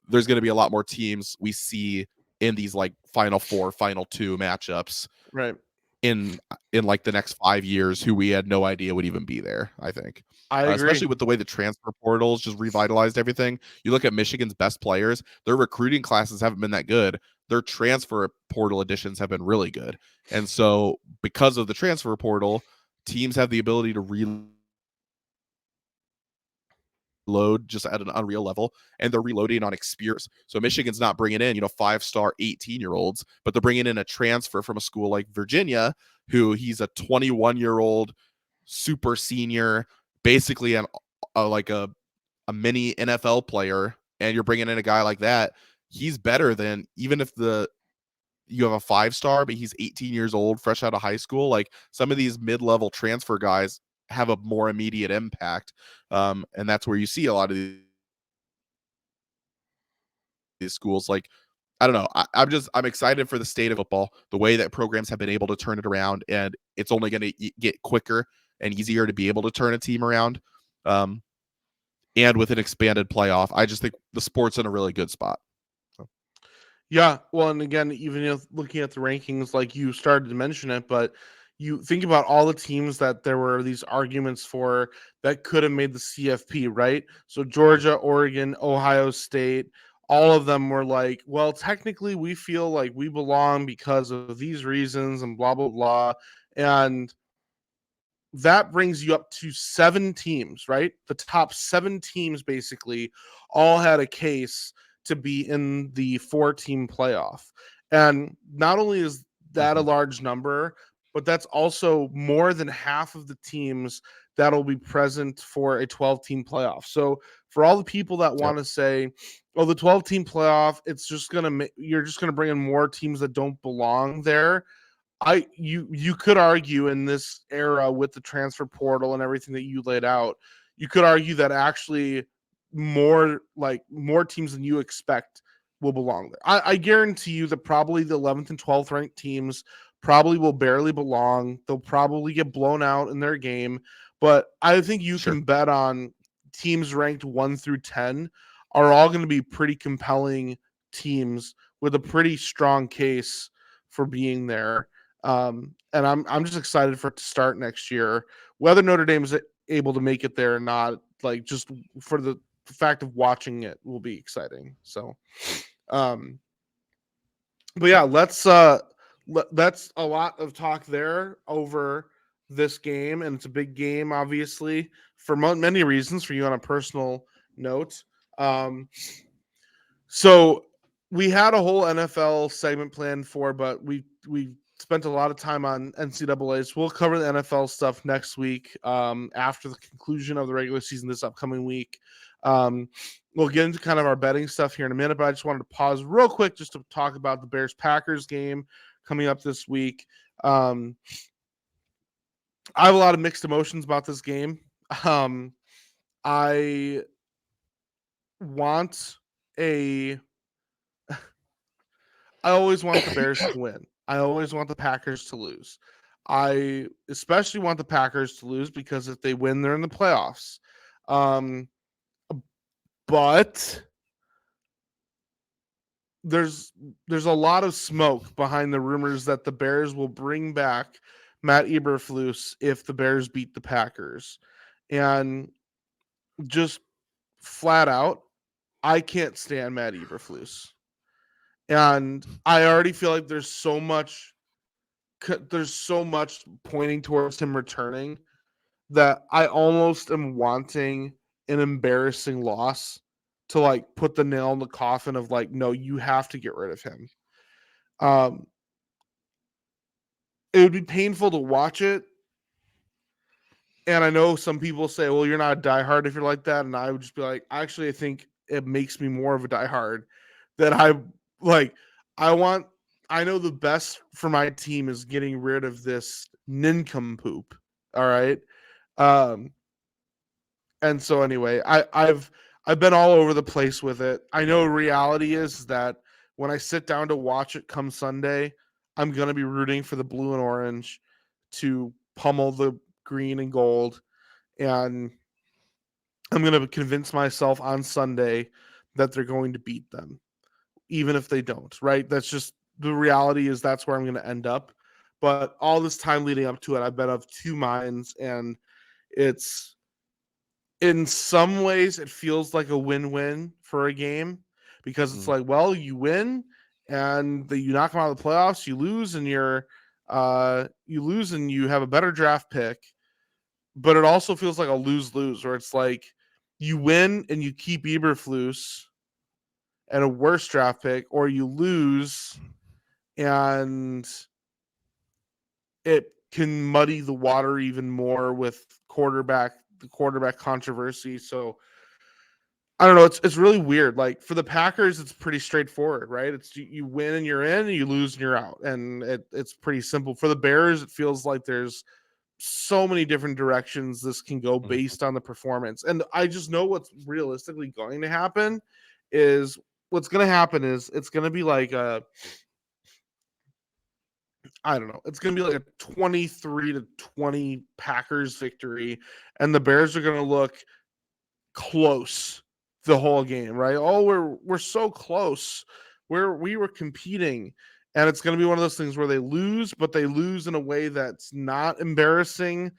[SPEAKER 2] There's going to be a lot more teams we see in these like Final 4, Final 2 matchups,
[SPEAKER 1] right?
[SPEAKER 2] In like the next 5 years, who we had no idea would even be there. I think,
[SPEAKER 1] I agree.
[SPEAKER 2] Especially with the way the transfer portals just revitalized everything. You look at Michigan's best players; their recruiting classes haven't been that good. Their transfer portal additions have been really good, and so because of the transfer portal, teams have the ability to reload just at an unreal level, and they're reloading on experience. So Michigan's not bringing in 5-star 18-year-olds, but they're bringing in a transfer from a school like Virginia, who he's a 21-year-old super senior, basically a mini NFL player, and you're bringing in a guy like that. He's better than, even if you have a 5-star, but he's 18 years old, fresh out of high school. Like some of these mid-level transfer guys have a more immediate impact. And that's where you see a lot of these schools. Like, I don't know. I'm excited for the state of football, the way that programs have been able to turn it around, and it's only going to get quicker and easier to be able to turn a team around. And with an expanded playoff, I just think the sport's in a really good spot.
[SPEAKER 1] Yeah, well, and again, even looking at the rankings, like you started to mention it, but you think about all the teams that there were these arguments for that could have made the CFP, right? So Georgia, Oregon, Ohio State, all of them were like, well, technically we feel like we belong because of these reasons and blah, blah, blah. And that brings you up to 7 teams, right? The top 7 teams basically all had a case to be in the 4-team playoff. And not only is that a large number, but that's also more than half of the teams that'll be present for a 12-team playoff. So for all the people that want to say, oh, the 12-team playoff, it's just you're just gonna bring in more teams that don't belong there. You could argue in this era with the transfer portal and everything that you laid out, you could argue that actually more teams than you expect will belong there. I guarantee you that probably the 11th and 12th ranked teams probably will barely belong. They'll probably get blown out in their game, but I think you can bet on teams ranked 1 through 10 are all going to be pretty compelling teams with a pretty strong case for being there. And I'm just excited for it to start next year. Whether Notre Dame is able to make it there or not, like just for the fact of watching it will be exciting. So, but yeah, that's a lot of talk there over this game, and it's a big game, obviously, for many reasons. For you on a personal note, so we had a whole NFL segment planned for, but we spent a lot of time on NCAA's. We'll cover the NFL stuff next week after the conclusion of the regular season this upcoming week. We'll get into kind of our betting stuff here in a minute, but I just wanted to pause real quick just to talk about the Bears-Packers game coming up this week. I have a lot of mixed emotions about this game. I want I always want the Bears to win. I always want the Packers to lose. I especially want the Packers to lose because if they win, they're in the playoffs. But there's a lot of smoke behind the rumors that the Bears will bring back Matt Eberflus if the Bears beat the Packers. And just flat out, I can't stand Matt Eberflus. And I already feel like there's so much pointing towards him returning that I almost am wanting an embarrassing loss to like put the nail in the coffin of like, no, you have to get rid of him. It would be painful to watch it. And I know some people say, well, you're not a diehard if you're like that. And I would just be like, actually, I think it makes me more of a diehard that I know the best for my team is getting rid of this nincompoop. All right. And so anyway, I've been all over the place with it. I know reality is that when I sit down to watch it come Sunday, I'm going to be rooting for the blue and orange to pummel the green and gold. And I'm going to convince myself on Sunday that they're going to beat them, even if they don't, right? That's just the reality is that's where I'm going to end up. But all this time leading up to it, I've been of two minds, and it's in some ways it feels like a win-win for a game because it's like, well, you win and you knock them out of the playoffs, you lose and you have a better draft pick. But it also feels like a lose-lose where it's like you win and you keep Eberflus and a worse draft pick, or you lose and it can muddy the water even more with the quarterback controversy. So I don't know. It's really weird. Like for the Packers, it's pretty straightforward, right? It's you win and you're in, and you lose and you're out, and it's pretty simple. For the Bears, it feels like there's so many different directions this can go based on the performance. And I just know what's realistically going to happen is it's going to be like it's going to be like a 23-20 Packers victory, and the Bears are going to look close the whole game, right? Oh, we're so close. We were competing. And it's going to be one of those things where they lose, but they lose in a way that's not embarrassing.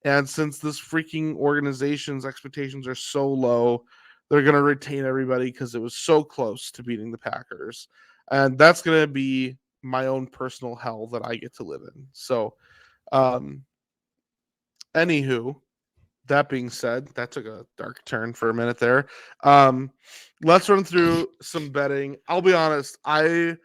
[SPEAKER 1] And since this freaking organization's expectations are so low, they're going to retain everybody because it was so close to beating the Packers. And that's going to be my own personal hell that I get to live in. So, anywho, that being said, that took a dark turn for a minute there. Let's run through some betting. I'll be honest, I've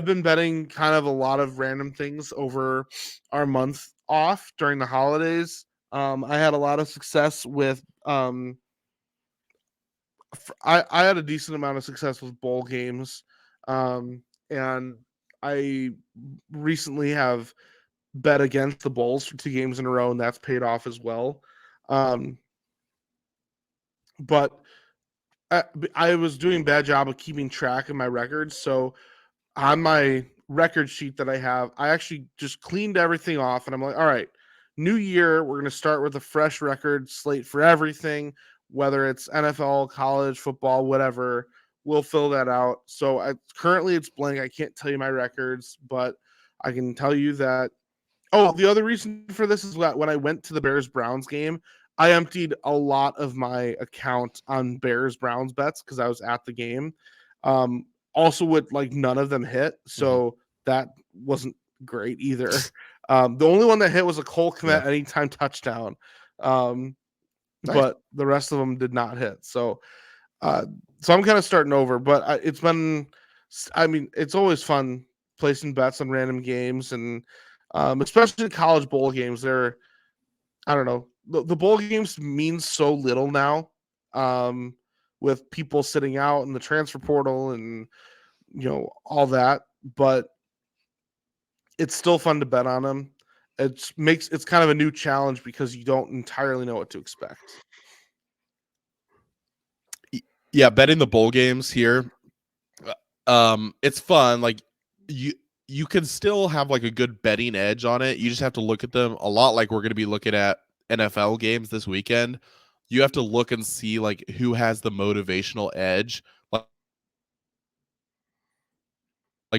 [SPEAKER 1] been betting kind of a lot of random things over our month off during the holidays. I had a lot of success with I had a decent amount of success with bowl games. And I recently have bet against the Bulls for 2 games in a row, and that's paid off as well. But I was doing a bad job of keeping track of my records. So on my record sheet that I have, I actually just cleaned everything off, and I'm like, all right, new year, we're going to start with a fresh record slate for everything, whether it's NFL, college, football, whatever. We'll fill that out. So currently it's blank. I can't tell you my records, but I can tell you that. Oh, the other reason for this is that when I went to the Bears Browns game, I emptied a lot of my account on Bears Browns bets because I was at the game. Also, with like none of them hit, so that wasn't great either. The only one that hit was a Cole Kmet anytime touchdown,
[SPEAKER 2] Nice.
[SPEAKER 1] but the rest of them did not hit. So I'm kind of starting over, but it's been, I mean, it's always fun placing bets on random games, and especially college bowl games. They're, I don't know, the bowl games mean so little now, with people sitting out in the transfer portal and all that, but it's still fun to bet on them. It's kind of a new challenge because you don't entirely know what to expect.
[SPEAKER 2] Yeah, betting the bowl games here, it's fun. Like you can still have like a good betting edge on it. You just have to look at them a lot like we're going to be looking at NFL games this weekend. You have to look and see like who has the motivational edge, like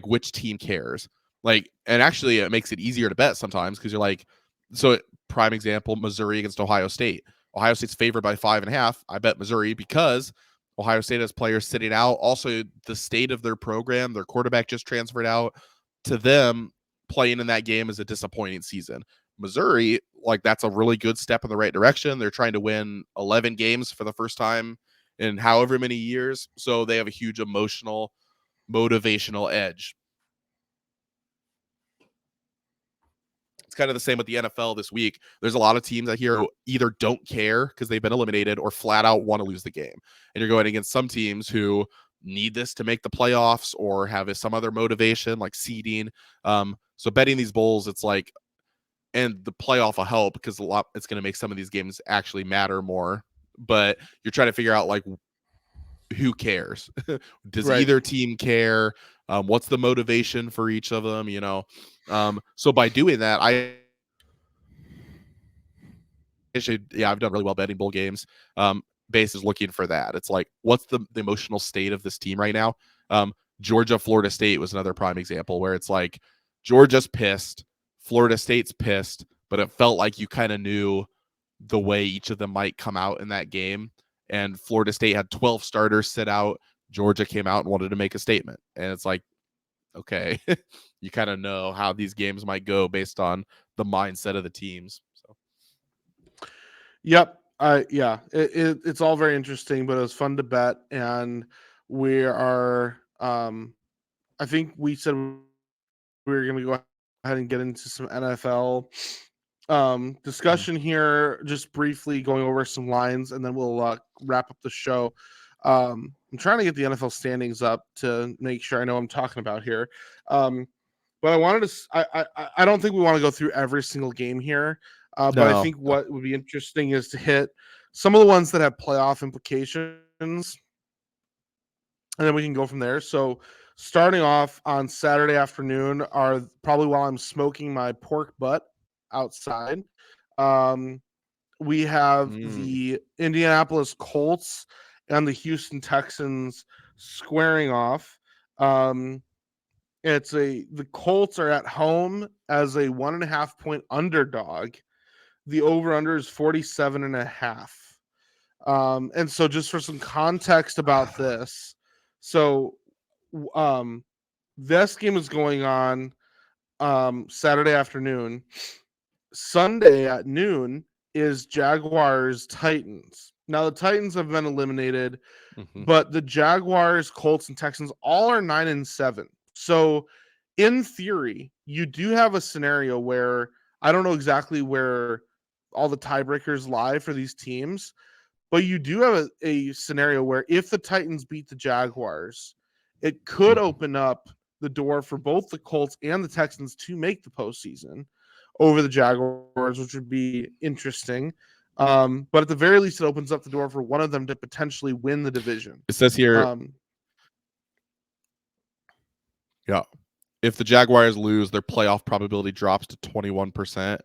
[SPEAKER 2] which team cares. Like, and actually it makes it easier to bet sometimes because you're like, so prime example, Missouri against Ohio State. Ohio State's favored by 5.5. I bet Missouri because Ohio State has players sitting out. Also, the state of their program, their quarterback just transferred out. To them, playing in that game is a disappointing season. Missouri, like that's a really good step in the right direction. They're trying to win 11 games for the first time in however many years. So they have a huge emotional, motivational edge. It's kind of the same with the NFL this week. There's a lot of teams that here either don't care because they've been eliminated or flat out want to lose the game. And you're going against some teams who need this to make the playoffs or have some other motivation like seeding. So betting these bowls, it's like, and the playoff will help because it's going to make some of these games actually matter more. But you're trying to figure out like who cares? Does either team care? What's the motivation for each of them? So by doing that, I've done really well betting bowl games. Base is looking for that. It's like, what's the emotional state of this team right now? Georgia, Florida State was another prime example where it's like Georgia's pissed, Florida State's pissed, but it felt like you kind of knew the way each of them might come out in that game. And Florida State had 12 starters sit out. Georgia came out and wanted to make a statement. And it's like, okay, you kind of know how these games might go based on the mindset of the teams. So,
[SPEAKER 1] yep. It's all very interesting, but it was fun to bet. And we are, I think we said we were going to go ahead and get into some NFL discussion here, just briefly going over some lines, and then we'll wrap up the show. I'm trying to get the NFL standings up to make sure I know what I'm talking about here. But I wanted to, I don't think we want to go through every single game here. But I think what would be interesting is to hit some of the ones that have playoff implications, and then we can go from there. So starting off on Saturday afternoon are probably while I'm smoking my pork butt outside. We have the Indianapolis Colts and the Houston Texans squaring off. The Colts are at home as a 1.5 point underdog. The over-under is 47.5. And so just for some context about this, so this game is going on Saturday afternoon. Sunday at noon is Jaguars Titans. Now the Titans have been eliminated, but the Jaguars, Colts, and Texans all are 9-7. So in theory, you do have a scenario where I don't know exactly where all the tiebreakers lie for these teams, but you do have a scenario where if the Titans beat the Jaguars, it could open up the door for both the Colts and the Texans to make the postseason over the Jaguars, which would be interesting. But at the very least, it opens up the door for one of them to potentially win the division.
[SPEAKER 2] It says here, if the Jaguars lose, their playoff probability drops to 21%.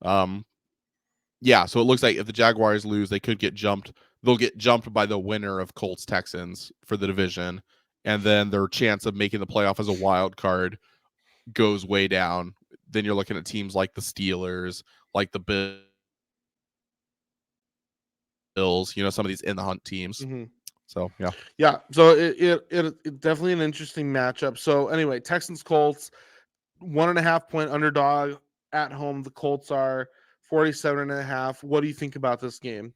[SPEAKER 2] So it looks like if the Jaguars lose, they could get jumped. They'll get jumped by the winner of Colts Texans for the division, and then their chance of making the playoff as a wild card goes way down. Then you're looking at teams like the Steelers, like the Bills, some of these in the hunt teams.
[SPEAKER 1] Mm-hmm.
[SPEAKER 2] So yeah.
[SPEAKER 1] Yeah, so it definitely an interesting matchup. So anyway, Texans Colts 1.5 point underdog at home. The Colts are 47.5. What do you think about this game?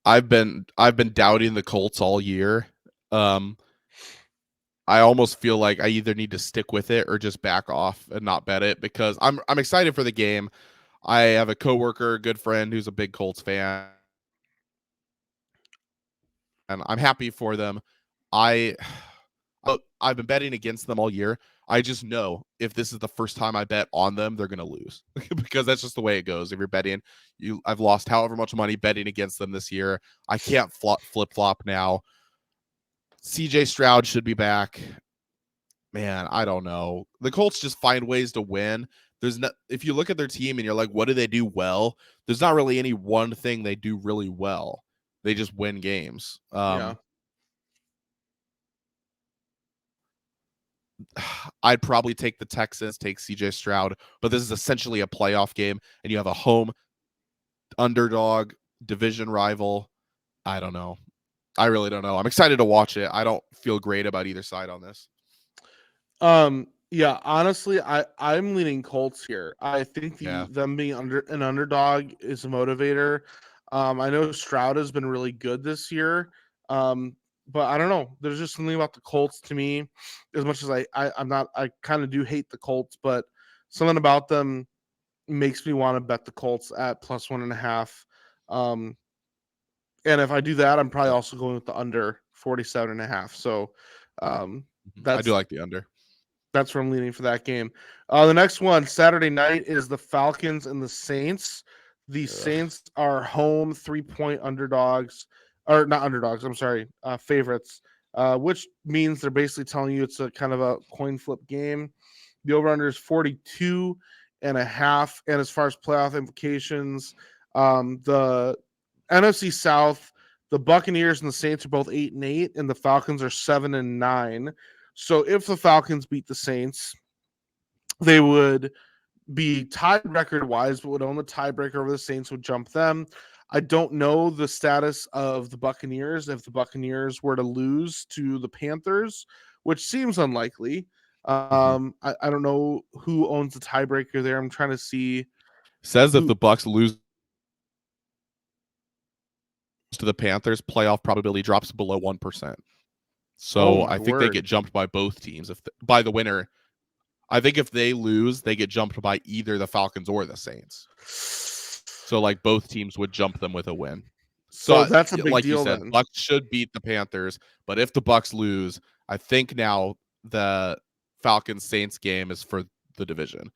[SPEAKER 2] I've been doubting the Colts all year. I almost feel like I either need to stick with it or just back off and not bet it, because I'm excited for the game. I have a coworker, good friend, who's a big Colts fan, and I'm happy for them. I've been betting against them all year. I just know if this is the first time I bet on them, they're going to lose because that's just the way it goes. If you're betting, I've lost however much money betting against them this year. I can't flip flop now. CJ Stroud should be back. Man, I don't know. The Colts just find ways to win. If you look at their team and you're like, what do they do well? There's not really any one thing they do really well. They just win games.
[SPEAKER 1] Yeah.
[SPEAKER 2] I'd probably take the Texans, take CJ Stroud, but this is essentially a playoff game, and you have a home underdog division rival. I don't know. I really don't know. I'm excited to watch it. I don't feel great about either side on this.
[SPEAKER 1] Yeah, honestly, I'm leaning Colts here. I think them being an underdog is a motivator. I know Stroud has been really good this year. But I don't know. There's just something about the Colts to me. As much as I kind of do hate the Colts, but something about them makes me want to bet the Colts at plus 1.5. And if I do that, I'm probably also going with the under 47.5. So
[SPEAKER 2] I do like the under.
[SPEAKER 1] That's where I'm leaning for that game. The next one, Saturday night, is the Falcons and the Saints. The Saints are home 3-point underdogs, or not underdogs, I'm sorry, favorites, which means they're basically telling you it's a kind of a coin flip game. The over-under is 42.5. And as far as playoff implications, the NFC South, the Buccaneers and the Saints are both 8-8, and the Falcons are 7-9. So if the Falcons beat the Saints, they would be tied record wise, but would own the tiebreaker over the Saints, would jump them. I don't know the status of the Buccaneers if the Buccaneers were to lose to the Panthers, which seems unlikely. I don't know who owns the tiebreaker there. I'm trying to see.
[SPEAKER 2] Says if the Bucs lose to the Panthers, playoff probability drops below 1%. So I think they get jumped by both teams by the winner. I think if they lose, they get jumped by either the Falcons or the Saints. So like both teams would jump them with a win.
[SPEAKER 1] So that's a big
[SPEAKER 2] like
[SPEAKER 1] deal.
[SPEAKER 2] You said,
[SPEAKER 1] then.
[SPEAKER 2] Bucs should beat the Panthers, but if the Bucs lose, I think now the Falcons Saints game is for the division.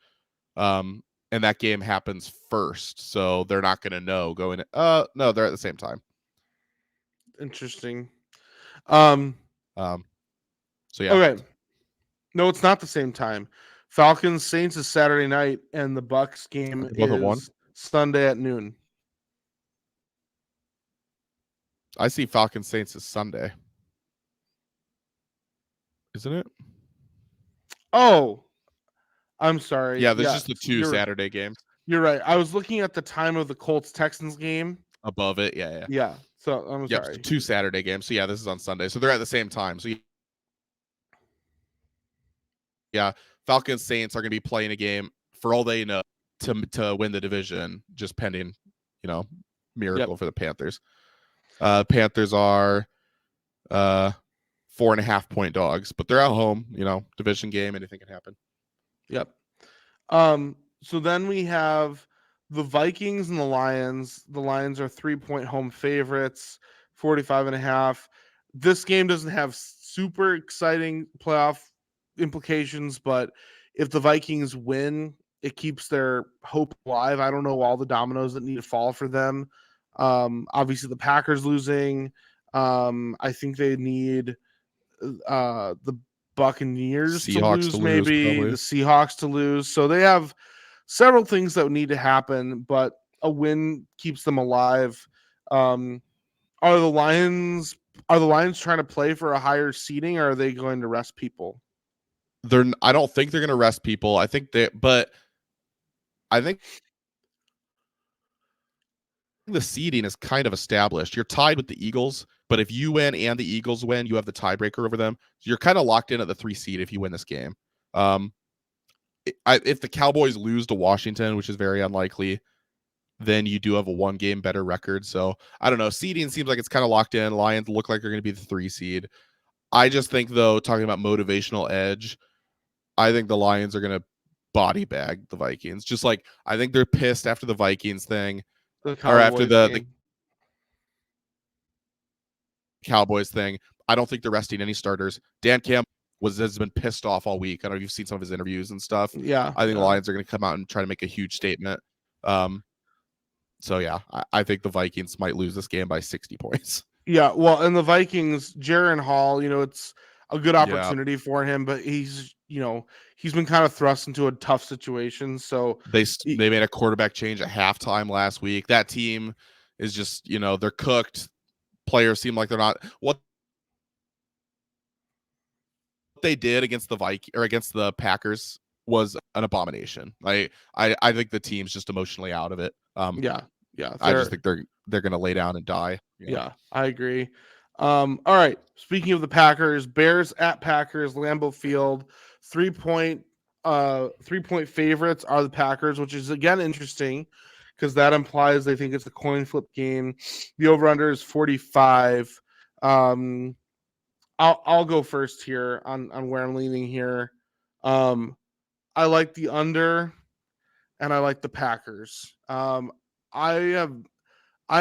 [SPEAKER 2] And that game happens first, so they're not going to know going. No, they're at the same time.
[SPEAKER 1] Interesting.
[SPEAKER 2] So yeah.
[SPEAKER 1] Okay. No, it's not the same time. Falcons Saints is Saturday night, and the Bucs game is Sunday at noon.
[SPEAKER 2] I see Falcons Saints is Sunday. Isn't it?
[SPEAKER 1] Oh, I'm sorry.
[SPEAKER 2] Yeah, there's just the two Saturday games.
[SPEAKER 1] You're right. I was looking at the time of the Colts Texans game.
[SPEAKER 2] Above it, yeah.
[SPEAKER 1] Yeah. So I'm sorry.
[SPEAKER 2] Two Saturday games. So yeah, this is on Sunday. So they're at the same time. So yeah, Falcons Saints are going to be playing a game for all they know to win the division, just pending, miracle for the Panthers. Panthers are 4.5 point dogs, but they're at home. Division game, anything can happen.
[SPEAKER 1] Yep. So then we have the Vikings and the Lions. The Lions are 3-point home favorites, 45.5. This game doesn't have super exciting playoff implications, but if the Vikings win, it keeps their hope alive. I don't know all the dominoes that need to fall for them. Obviously the Packers losing. I think they need the Buccaneers to lose, maybe the Seahawks to lose. So they have several things that would need to happen, but a win keeps them alive. Are the Lions trying to play for a higher seeding, or are they going to rest people?
[SPEAKER 2] I don't think they're going to rest people. I think but I think the seeding is kind of established. You're tied with the Eagles, but if you win and the Eagles win, you have the tiebreaker over them. So you're kind of locked in at the 3 seed if you win this game. If the Cowboys lose to Washington, which is very unlikely, then you do have a 1 game better record. So I don't know. Seeding seems like it's kind of locked in. Lions look like they're going to be the 3 seed. I just think, though, talking about motivational edge, I think the Lions are going to body bag the Vikings. Just like I think they're pissed after the Vikings thing, or after the Cowboys thing. I don't think they're resting any starters. Dan Campbell has been pissed off all week. I don't know if you've seen some of his interviews and stuff.
[SPEAKER 1] Yeah,
[SPEAKER 2] I think the Lions are going to come out and try to make a huge statement. So yeah, I think the Vikings might lose this game by 60 points.
[SPEAKER 1] Yeah, well, and the Vikings, Jaren Hall, it's a good opportunity for him, but he's been kind of thrust into a tough situation. So
[SPEAKER 2] they made a quarterback change at halftime last week. That team is just, they're cooked. Players seem like they're not what they did against the Packers was an abomination. I think the team's just emotionally out of it.
[SPEAKER 1] Yeah.
[SPEAKER 2] I just think they're going to lay down and die.
[SPEAKER 1] Yeah, I agree. All right. Speaking of the Packers, Bears at Packers, Lambeau Field, 3-point favorites are the Packers, which is again interesting because that implies they think it's a coin flip game. The over/under is 45. I'll go first here on where I'm leaning here. I like the under, and I like the Packers. I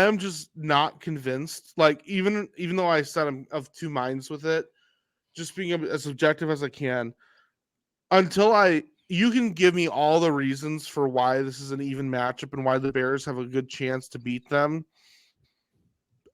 [SPEAKER 1] am just not convinced. Like even though I said I'm of two minds with it, just being as objective as I can, you can give me all the reasons for why this is an even matchup and why the Bears have a good chance to beat them.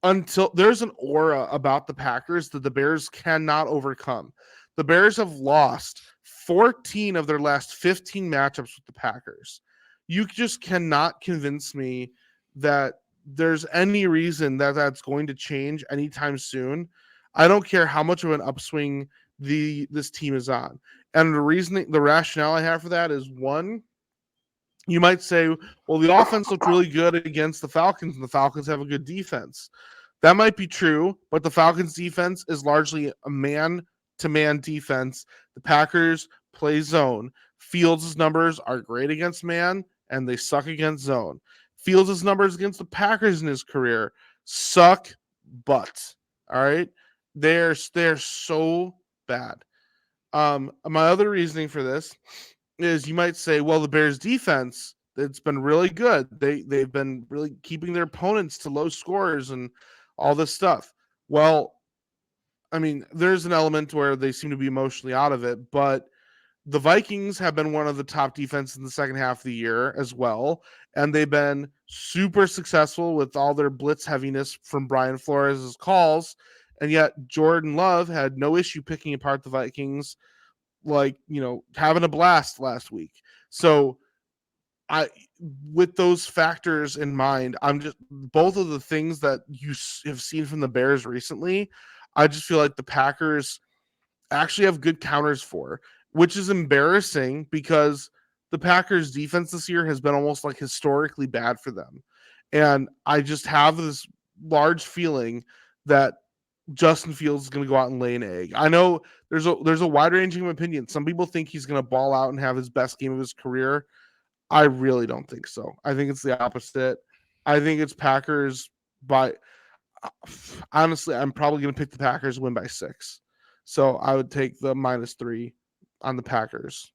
[SPEAKER 1] Until there's an aura about the Packers that the Bears cannot overcome. The Bears have lost 14 of their last 15 matchups with the Packers. You just cannot convince me that there's any reason that that's going to change anytime soon. I don't care how much of an upswing this team is on. And the rationale I have for that is, one, you might say, well, the offense looked really good against the Falcons, and the Falcons have a good defense. That might be true, but the Falcons defense is largely a man-to-man defense. The Packers play zone. Fields' numbers are great against man, and they suck against zone. Fields' numbers against the Packers in his career suck butt. All right? They're so bad. My other reasoning for this is you might say, well, the Bears defense, it's been really good. They've been really keeping their opponents to low scores and all this stuff. Well, I mean, there's an element where they seem to be emotionally out of it, but the Vikings have been one of the top defenses in the second half of the year as well, and they've been super successful with all their blitz heaviness from Brian Flores' calls, and yet Jordan Love had no issue picking apart the Vikings, having a blast last week. So with those factors in mind, both of the things that you have seen from the Bears recently, I just feel like the Packers actually have good counters for, which is embarrassing because the Packers defense this year has been almost like historically bad for them. And I just have this large feeling that Justin Fields is going to go out and lay an egg. I know there's a wide ranging of opinion. Some people think he's going to ball out and have his best game of his career. I really don't think so. I think it's the opposite. I think it's Packers honestly, I'm probably going to pick the Packers to win by 6. So I would take the -3 on the Packers.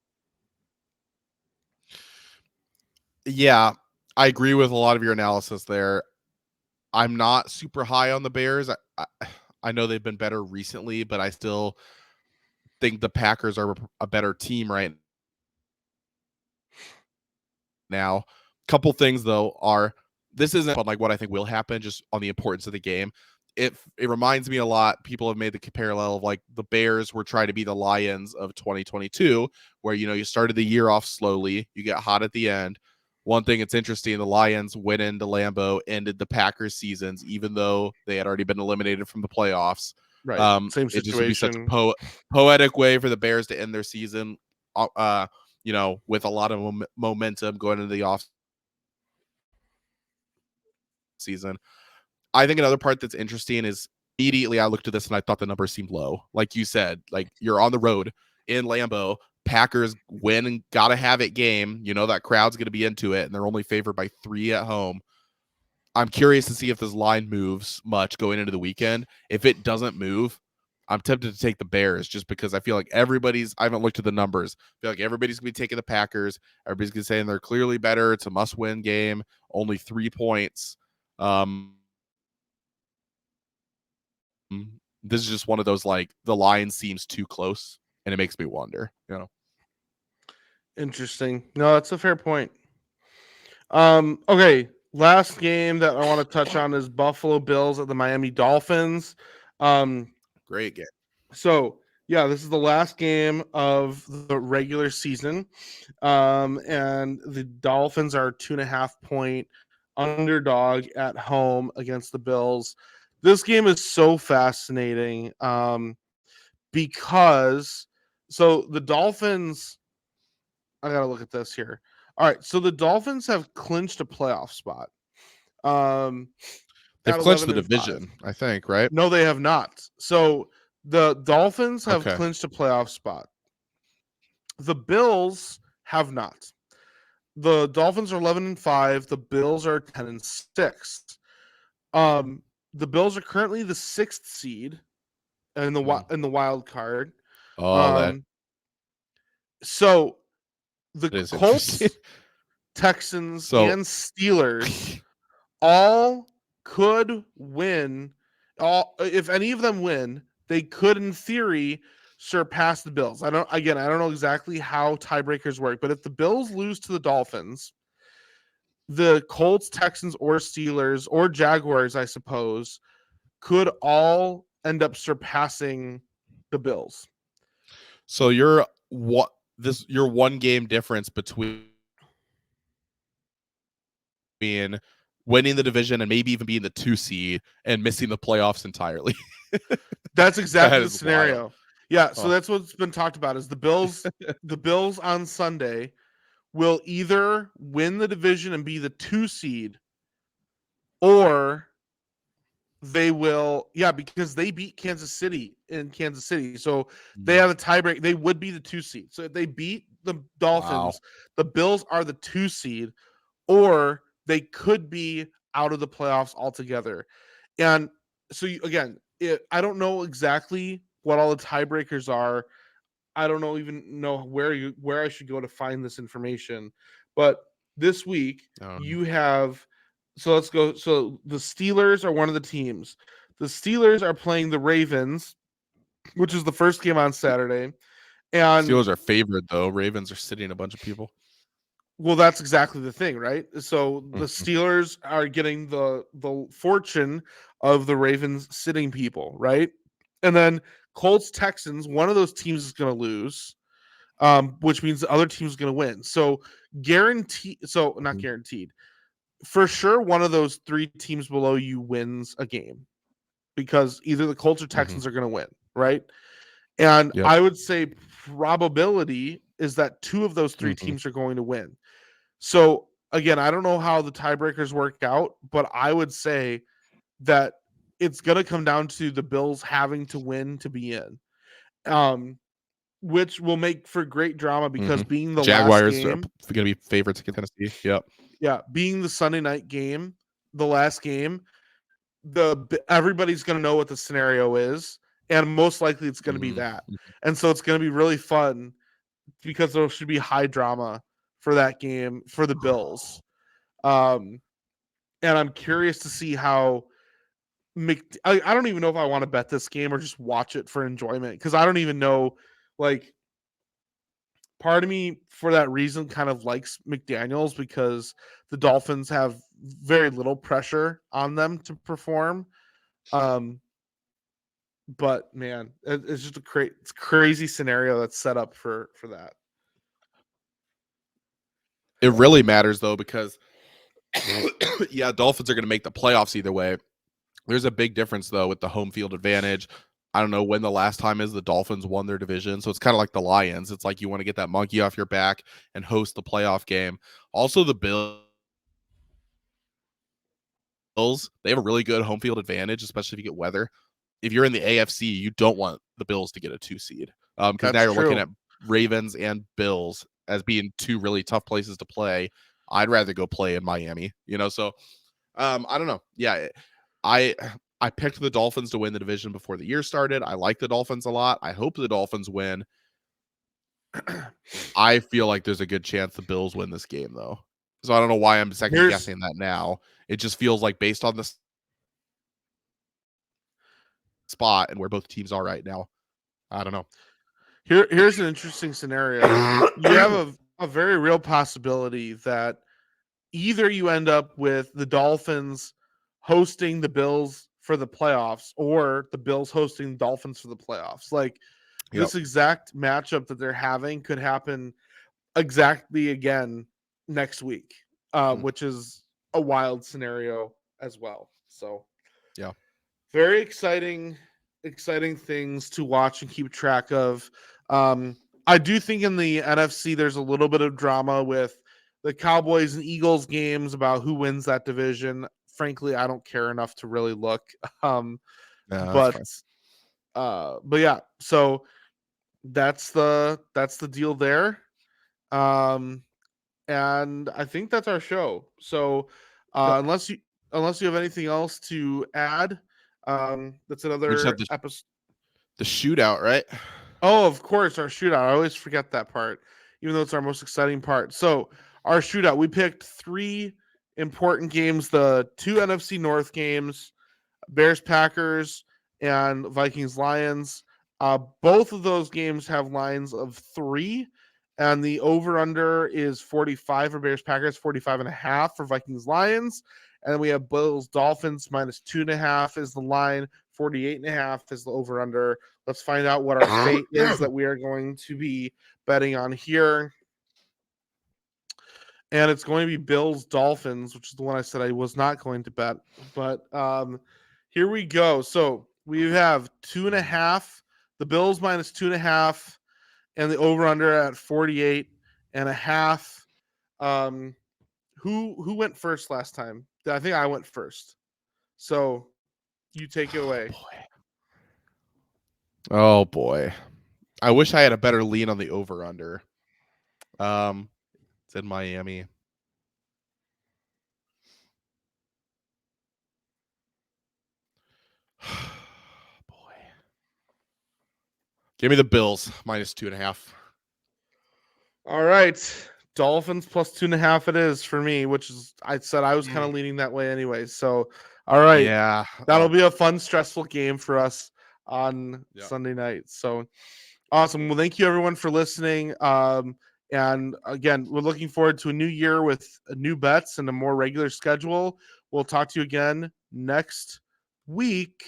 [SPEAKER 2] Yeah, I agree with a lot of your analysis there. I'm not super high on the Bears. I know they've been better recently, but I still think the Packers are a better team right now. Couple things though are, this isn't on like what I think will happen, just on the importance of the game. It reminds me a lot. People have made the parallel of like the Bears were trying to be the Lions of 2022, where you started the year off slowly, you get hot at the end. One thing that's interesting, the Lions went into Lambeau, ended the Packers seasons, even though they had already been eliminated from the playoffs.
[SPEAKER 1] Right. Same
[SPEAKER 2] It just would be such
[SPEAKER 1] situation.
[SPEAKER 2] a poetic way for the Bears to end their season, with a lot of momentum going into the off season. I think another part that's interesting is immediately I looked at this and I thought the number seemed low. Like you said, like you're on the road in Lambeau, Packers win and gotta have it game. That crowd's going to be into it, and they're only favored by 3 at home. I'm curious to see if this line moves much going into the weekend. If it doesn't move, I'm tempted to take the Bears just because I feel like I haven't looked at the numbers. I feel like everybody's going to be taking the Packers. Everybody's going to say they're clearly better. It's a must-win game. Only 3 points. This is just one of those, like, the line seems too close, and it makes me wonder.
[SPEAKER 1] Interesting. No, that's a fair point. Okay. Last game that I want to touch on is Buffalo Bills at the Miami Dolphins.
[SPEAKER 2] Great game.
[SPEAKER 1] So yeah, this is the last game of the regular season. And the Dolphins are 2.5-point underdog at home against the Bills. This game is so fascinating because the Dolphins, I got to look at this here. All right, so the Dolphins have clinched a playoff spot.
[SPEAKER 2] They've clinched the division, I think, right?
[SPEAKER 1] No, they have not. So the Dolphins have
[SPEAKER 2] Okay.
[SPEAKER 1] clinched a playoff spot. The Bills have not. The Dolphins are 11-5. The Bills are 10-6. The Bills are currently the 6th seed in the wild card. So the Colts, Texans, and Steelers all could win. If any of them win, they could, in theory, surpass the Bills. I don't know exactly how tiebreakers work, but if the Bills lose to the Dolphins, the Colts, Texans, or Steelers, or Jaguars, I suppose, could all end up surpassing the Bills.
[SPEAKER 2] So your 1 game difference between being winning the division and maybe even being the 2 seed and missing the playoffs entirely.
[SPEAKER 1] That's exactly the scenario.
[SPEAKER 2] Wild.
[SPEAKER 1] Yeah, so that's what's been talked about is the Bills on Sunday will either win the division and be the 2 seed, or they will, because they beat Kansas City in Kansas City. So they have a tiebreak. They would be the 2 seed. So if they beat the Dolphins, the Bills are the 2 seed, or they could be out of the playoffs altogether. And so I don't know exactly what all the tiebreakers are. I don't even know where I should go to find this information. But this week you have, so let's go. So the Steelers are one of the teams. The Steelers are playing the Ravens, which is the first game on Saturday. And
[SPEAKER 2] Steelers are favored, though. Ravens are sitting a bunch of people.
[SPEAKER 1] Well, that's exactly the thing, right? So the Steelers are getting the fortune of the Ravens sitting people, right? And then Colts, Texans, one of those teams is going to lose, which means the other team is going to win. So not guaranteed. For sure, one of those 3 teams below you wins a game because either the Colts or Texans are going to win, right? And I would say probability is that 2 of those 3 teams are going to win. So again, I don't know how the tiebreakers work out, but I would say that it's going to come down to the Bills having to win to be in, which will make for great drama because being the
[SPEAKER 2] Jaguars
[SPEAKER 1] last game,
[SPEAKER 2] are going to be favorites against Tennessee. Yep.
[SPEAKER 1] Yeah, being the Sunday night game, the last game, everybody's going to know what the scenario is, and most likely it's going to be that. And so it's going to be really fun because there should be high drama for that game for the Bills. And I'm curious to see how I don't even know if I want to bet this game or just watch it for enjoyment, because I don't even know, like, part of me for that reason kind of likes McDaniels because the Dolphins have very little pressure on them to perform. But man, it's just a crazy scenario that's set up for that.
[SPEAKER 2] It really matters, though, because Dolphins are going to make the playoffs either way. There's a big difference, though, with the home field advantage. I don't know when the last time is the Dolphins won their division. So it's kind of like the Lions. It's like you want to get that monkey off your back and host the playoff game. Also, the Bills, they have a really good home field advantage, especially if you get weather. If you're in the AFC, you don't want the Bills to get a 2 seed because now you're looking at Ravens and Bills as being two really tough places to play. I'd rather go play in Miami, so I don't know. Yeah, I picked the Dolphins to win the division before the year started. I like the Dolphins a lot. I hope the Dolphins win. I feel like there's a good chance the Bills win this game, though. So I don't know why I'm second guessing that now. It just feels like based on the spot and where both teams are right now. I don't know.
[SPEAKER 1] Here's an interesting scenario. You have a very real possibility that either you end up with the Dolphins hosting the Bills for the playoffs or the Bills hosting the Dolphins for the playoffs. Like this exact matchup that they're having could happen exactly again next week, which is a wild scenario as well. So
[SPEAKER 2] yeah,
[SPEAKER 1] very exciting things to watch and keep track of. I do think in the NFC there's a little bit of drama with the Cowboys and Eagles games about who wins that division. Frankly, I don't care enough to really look. But yeah, so that's the deal there. And I think that's our show. So unless you have anything else to add, that's another episode.
[SPEAKER 2] The shootout, right?
[SPEAKER 1] Oh, of course, our shootout. I always forget that part, even though it's our most exciting part. So our shootout, we picked 3 important games, the 2 NFC North games, Bears Packers and Vikings Lions. Both of those games have lines of 3, and the over-under is 45 for Bears Packers, 45.5 for Vikings Lions. And then we have Bills Dolphins minus 2.5 is the line, 48.5 is the over-under. Let's find out what our fate is that we are going to be betting on here. And it's going to be Bills Dolphins, which is the one I said I was not going to bet. But here we go. So we have 2.5, the Bills minus 2.5, and the over-under at 48.5. Who went first last time? I think I went first. So you take it away.
[SPEAKER 2] Oh boy. I wish I had a better lean on the over-under. It's in Miami. Boy. Give me the Bills minus 2.5.
[SPEAKER 1] All right. Dolphins plus 2.5 it is for me, which is I said I was kind of leaning that way anyway. So all right.
[SPEAKER 2] Yeah.
[SPEAKER 1] That'll be a fun, stressful game for us on Sunday night. So awesome. Well, thank you everyone for listening. And again, we're looking forward to a new year with new bets and a more regular schedule. We'll talk to you again next week.